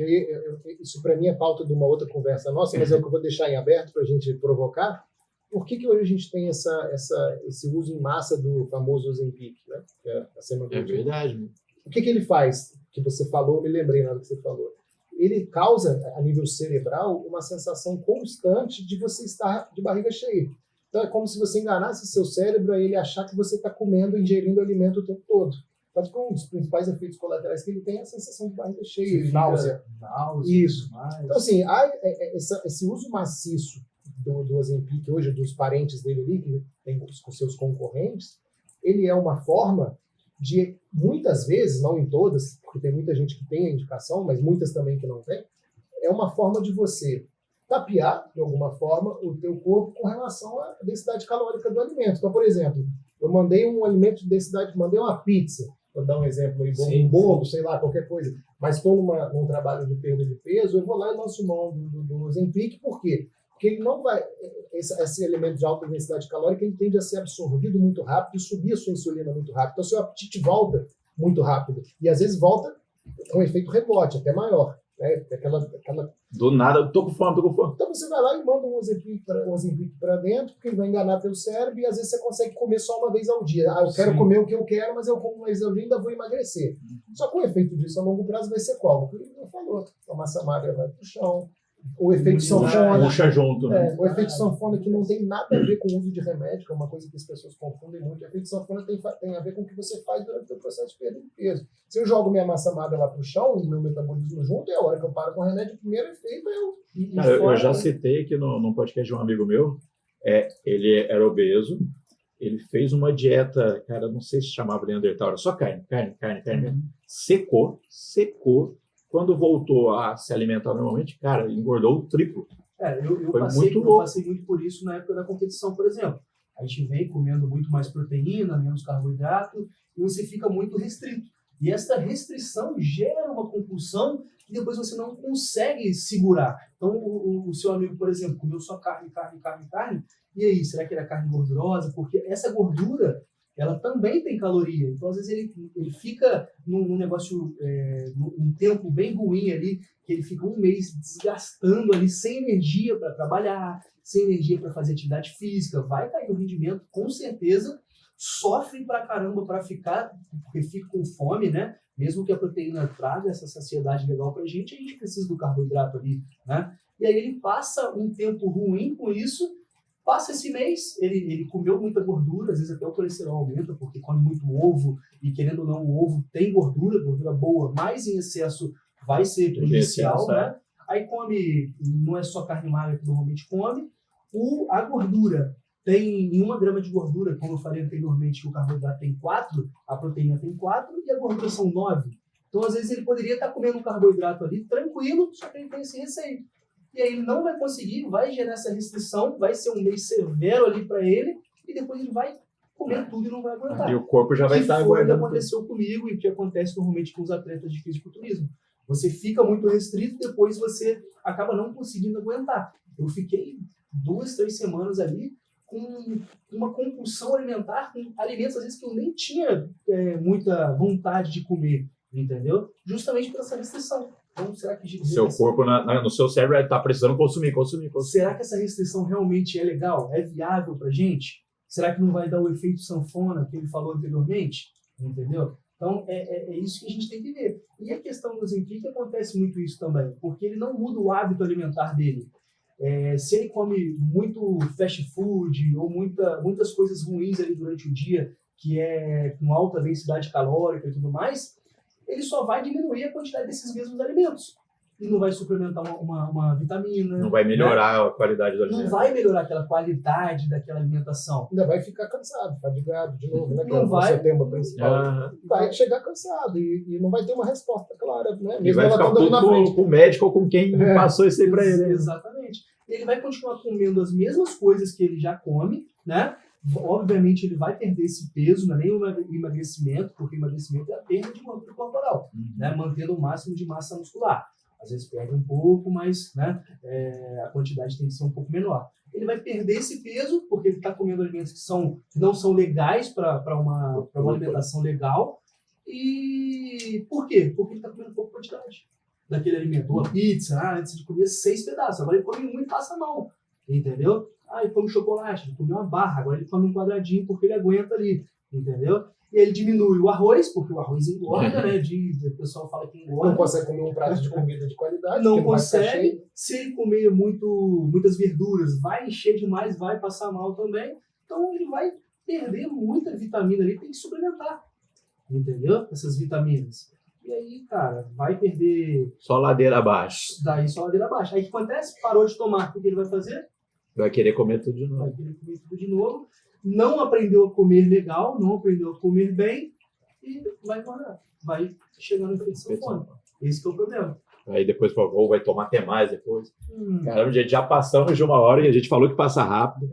isso para mim é pauta de uma outra conversa nossa, mas é o que eu vou deixar em aberto para a gente provocar, por que hoje a gente tem esse uso em massa do famoso Ozempic, né? Que é a semaglutida.
É verdade.
O que ele faz? Que você falou, me lembrei na hora que você falou. Ele causa, a nível cerebral, uma sensação constante de você estar de barriga cheia. Então é como se você enganasse seu cérebro a ele achar que você está comendo, ingerindo alimento o tempo todo. Tanto que um dos principais efeitos colaterais que ele tem é a sensação de barriga cheia, náusea. Isso. Então, assim, esse uso maciço do Ozempic hoje, dos parentes dele ali, que tem com seus concorrentes, ele é uma forma de, muitas vezes, não em todas, porque tem muita gente que tem a indicação, mas muitas também que não tem, é uma forma de você tapear, de alguma forma, o teu corpo com relação à densidade calórica do alimento. Então, por exemplo, eu mandei um alimento de densidade, mandei uma pizza, vou dar um exemplo aí, um bolo, sei lá, qualquer coisa, mas estou num trabalho de perda de peso, eu vou lá e lanço mão do Ozempic, por quê? Porque ele não vai, esse alimento de alta densidade calórica, ele tende a ser absorvido muito rápido e subir a sua insulina muito rápido. Então, seu apetite volta muito rápido. E, às vezes, volta com um efeito rebote, até maior. Né?
Do nada, eu tô com fome.
Então, você vai lá e manda um Ozempic para dentro, porque ele vai enganar teu cérebro, e, às vezes, você consegue comer só uma vez ao dia. Eu quero comer o que eu quero, mas eu como uma vez ao dia e ainda vou emagrecer. Só que o efeito disso a longo prazo vai ser qual? O que ele não falou. A massa magra vai pro chão. O efeito sanfona.
Puxa junto, né?
O efeito sanfona, que não tem nada a ver com o uso de remédio, que é uma coisa que as pessoas confundem muito. O efeito sanfona tem a ver com o que você faz durante o processo de perda de peso. Se eu jogo minha massa magra lá para o chão, e meu metabolismo junto, é a hora que eu paro com o remédio, o primeiro efeito é eu.
Cara, eu já citei aqui num podcast de um amigo meu, ele era obeso, ele fez uma dieta, cara, não sei se chamava Neandertal, era só carne. Secou. Quando voltou a se alimentar normalmente, cara, engordou o triplo.
Eu passei muito por isso na época da competição, por exemplo. A gente vem comendo muito mais proteína, menos carboidrato, e você fica muito restrito. E essa restrição gera uma compulsão que depois você não consegue segurar. Então, o seu amigo, por exemplo, comeu só carne, e aí, será que era carne gordurosa? Porque essa gordura, ela também tem caloria. Então, às vezes, ele fica num negócio, num tempo bem ruim ali, que ele fica um mês desgastando ali, sem energia para trabalhar, sem energia para fazer atividade física, vai cair o rendimento, com certeza, sofre pra caramba para ficar, porque fica com fome, né? Mesmo que a proteína traga essa saciedade legal pra gente, a gente precisa do carboidrato ali, né? E aí ele passa um tempo ruim com isso. Passa esse mês, ele comeu muita gordura, às vezes até o colesterol aumenta, porque come muito ovo, e querendo ou não, o ovo tem gordura boa, mas em excesso vai ser prejudicial, né? Aí come, não é só carne magra que normalmente come, a gordura tem, em 1 grama de gordura, como eu falei anteriormente, que o carboidrato tem 4, a proteína tem 4, e a gordura são 9. Então, às vezes, ele poderia estar comendo um carboidrato ali, tranquilo, só que ele tem esse receio. E aí ele não vai conseguir, vai gerar essa restrição, vai ser um mês severo ali para ele, e depois ele vai comer tudo e não vai aguentar.
E o corpo já vai estar
aguardando. O que aconteceu comigo e o que acontece normalmente com os atletas de fisiculturismo. Você fica muito restrito, depois você acaba não conseguindo aguentar. Eu fiquei 2, 3 semanas ali com uma compulsão alimentar, com alimentos às vezes que eu nem tinha muita vontade de comer, entendeu? Justamente por essa restrição. Então, será que
seu corpo, no seu cérebro, está precisando consumir.
Será que essa restrição realmente é legal? É viável para gente? Será que não vai dar o efeito sanfona que ele falou anteriormente? Entendeu? Então, é isso que a gente tem que ver. E a questão do Ozempic acontece muito isso também, porque ele não muda o hábito alimentar dele. Se ele come muito fast food ou muitas coisas ruins ali durante o dia, que é com alta densidade calórica e tudo mais, ele só vai diminuir a quantidade desses mesmos alimentos. E não vai suplementar uma vitamina.
Não vai melhorar, né, a qualidade do alimento.
Não vai melhorar aquela qualidade daquela alimentação.
Ainda vai ficar cansado, fadigado de novo, né?
Não vai.
Esse é o tema principal. Vai chegar cansado e não vai ter uma resposta clara, né? Mesmo
ela estando na frente. Com o médico ou com quem passou isso aí para ele.
Exatamente. Ele vai continuar comendo as mesmas coisas que ele já come, né? Obviamente ele vai perder esse peso, não é nem o emagrecimento, porque o emagrecimento é a perda de gordura corporal, né? Mantendo o máximo de massa muscular. Às vezes perde um pouco, mas, né, a quantidade tem que ser um pouco menor. Ele vai perder esse peso porque ele está comendo alimentos que não são legais para uma alimentação legal. E por quê? Porque ele está comendo pouca quantidade daquele alimento. Uma pizza, antes de comer 6 pedaços, agora ele come um e passa a mão, entendeu? Ele come chocolate, ele come uma barra, agora ele come um quadradinho porque ele aguenta ali, entendeu? E ele diminui o arroz, porque o arroz engorda, né? O pessoal fala que engorda.
Não consegue comer um prato de comida de qualidade.
Não consegue. Se ele comer muitas verduras, vai encher demais, vai passar mal também. Então ele vai perder muita vitamina ali, tem que suplementar. Entendeu? Essas vitaminas. E aí, cara, vai perder...
Só ladeira abaixo.
Daí só ladeira abaixo. Aí o que acontece? Parou de tomar. O que ele vai fazer?
Vai querer comer tudo de novo.
Vai querer comer tudo de novo. Não aprendeu a comer legal, não aprendeu a comer bem e vai engordar. Vai chegar no efeito sanfona. Esse que é o problema.
Aí depois, ou vai tomar até mais depois. Caramba, gente, já passamos de 1 hora e a gente falou que passa rápido.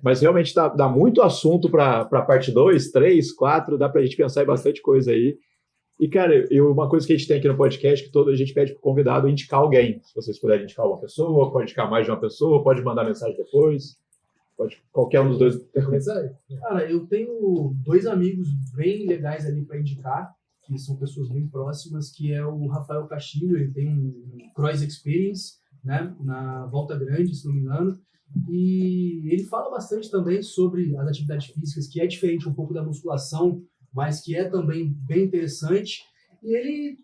Mas realmente dá muito assunto para parte 2, 3, 4, dá para a gente pensar em bastante coisa aí. E, cara, uma coisa que a gente tem aqui no podcast, que a gente pede para o convidado indicar alguém. Se vocês puderem indicar uma pessoa, pode indicar mais de uma pessoa, pode mandar mensagem depois. Pode qualquer um dos dois.
Cara, eu tenho 2 amigos bem legais ali para indicar, que são pessoas bem próximas, que é o Rafael Castilho, ele tem um Cross Experience, né, na Volta Grande, se não me engano, e ele fala bastante também sobre as atividades físicas, que é diferente um pouco da musculação, mas que é também bem interessante, e ele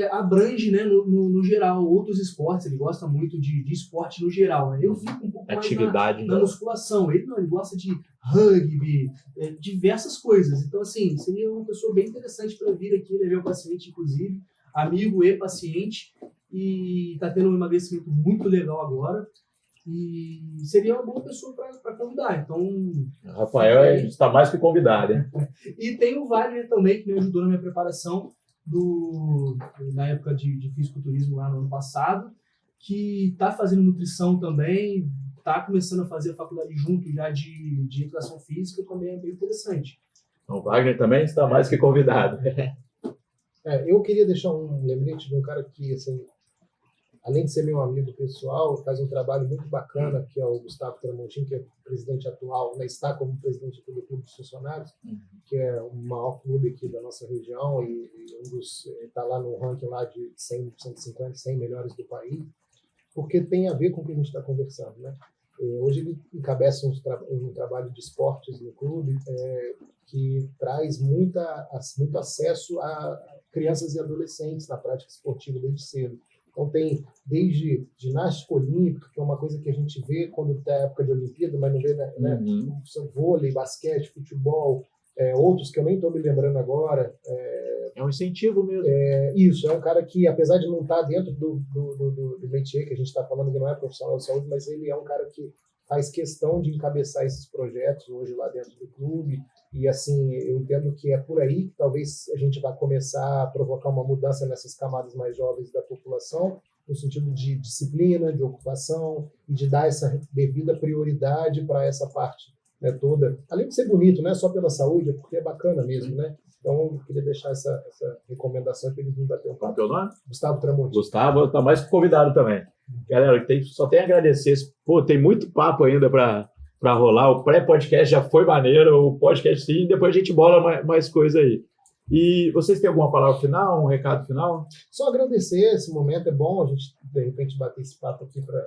abrange, né, no geral, outros esportes. Ele gosta muito de esporte no geral, né? Eu fico um pouco mais na musculação. Ele gosta de rugby, diversas coisas. Então, assim, seria uma pessoa bem interessante para vir aqui. Ele é meu paciente, inclusive, amigo e paciente, e está tendo um emagrecimento muito legal agora. E seria uma boa pessoa para convidar. Então,
Rafael está mais que convidado, hein?
E tem o Wagner também, que me ajudou na minha preparação na época de fisiculturismo lá no ano passado, que está fazendo nutrição também, está começando a fazer a faculdade junto já de educação física, também é bem interessante.
Então, o Wagner também está mais que convidado.
Eu queria deixar um lembrete de um cara que, assim, além de ser meu amigo pessoal, faz um trabalho muito bacana, que é o Gustavo Tramontim, que é o presidente atual, né, está como presidente do Clube dos Funcionários, que é o maior clube aqui da nossa região e está lá no ranking lá de 100, 150, 100 melhores do país, porque tem a ver com o que a gente está conversando, né? Hoje ele encabeça um trabalho de esportes no clube que traz muito acesso a crianças e adolescentes na prática esportiva desde cedo. Então tem desde ginástica olímpica, que é uma coisa que a gente vê quando está a época de Olimpíada, mas não vê, né? Vôlei, basquete, futebol, outros que eu nem estou me lembrando agora.
É um incentivo mesmo.
Isso, é um cara que, apesar de não estar dentro do métier que a gente está falando, que não é profissional de saúde, mas ele é um cara que faz questão de encabeçar esses projetos hoje lá dentro do clube. E, assim, eu entendo que é por aí que talvez a gente vai começar a provocar uma mudança nessas camadas mais jovens da população, no sentido de disciplina, de ocupação, e de dar essa devida prioridade para essa parte, né, toda. Além de ser bonito, não é só pela saúde, é porque é bacana mesmo, né? Então, eu queria deixar essa recomendação para ele vir bater um papo.
Qual é o nome?
Gustavo Tramontim.
Gustavo está mais que convidado também. Galera, só tem a agradecer. Pô, tem muito papo ainda para para rolar. O pré-podcast já foi maneiro, o podcast sim, depois a gente bola mais coisa aí. E vocês têm alguma palavra final, um recado final?
Só agradecer esse momento, é bom a gente, de repente, bater esse papo aqui para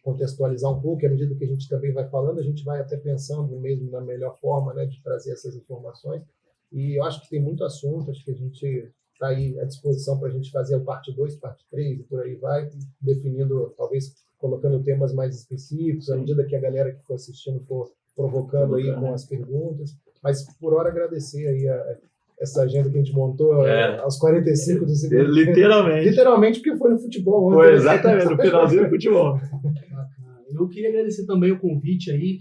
contextualizar um pouco, e à medida que a gente também vai falando, a gente vai até pensando mesmo na melhor forma, né, de trazer essas informações. E eu acho que tem muito assunto, acho que a gente está aí à disposição para a gente fazer a parte 2, parte 3, e por aí vai, definindo, talvez colocando temas mais específicos, à medida que a galera que for assistindo for provocando aí com as perguntas. Mas, por hora, agradecer aí essa agenda que a gente montou aos 45 do segundo.
Literalmente.
Literalmente, porque foi no futebol ontem.
Foi exatamente, no finalzinho do futebol.
Eu queria agradecer também o convite aí.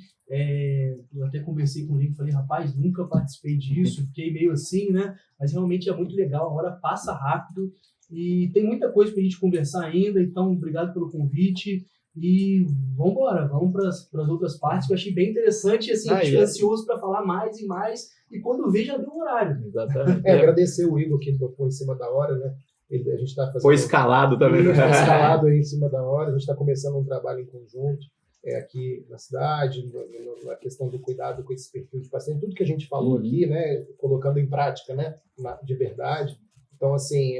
Eu até conversei com o Nico, falei, rapaz, nunca participei disso, fiquei meio assim, né? Mas realmente é muito legal, a hora passa rápido e tem muita coisa para a gente conversar ainda, então obrigado pelo convite e vamos para as outras partes, que eu achei bem interessante, assim, estou ansioso para falar mais e mais, e quando ver já deu um horário.
Exatamente.
Agradecer o Igor que tocou em cima da hora, né? A gente tá fazendo...
Foi escalado também.
Foi escalado aí em cima da hora, a gente está começando um trabalho em conjunto, aqui na cidade, na questão do cuidado com esse perfil de paciente, tudo que a gente falou aqui, né, colocando em prática, né, de verdade. Então, assim,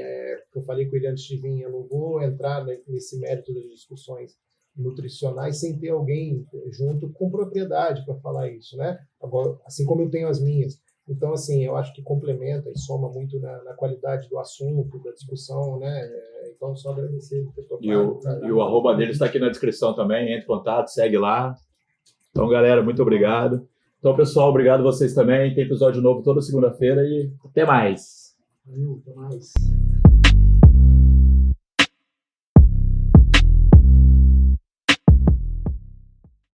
eu falei com ele antes de vir, eu não vou entrar nesse mérito das discussões nutricionais sem ter alguém junto com propriedade para falar isso, né? Agora, assim como eu tenho as minhas. Então, assim, eu acho que complementa e soma muito na qualidade do assunto, da discussão, né? Então, só agradecer por ter tocado.
E o arroba dele está aqui na descrição também, entre em contato, segue lá. Então, galera, muito obrigado. Então, pessoal, obrigado a vocês também. Tem episódio novo toda segunda-feira e até mais.
Valeu, até mais.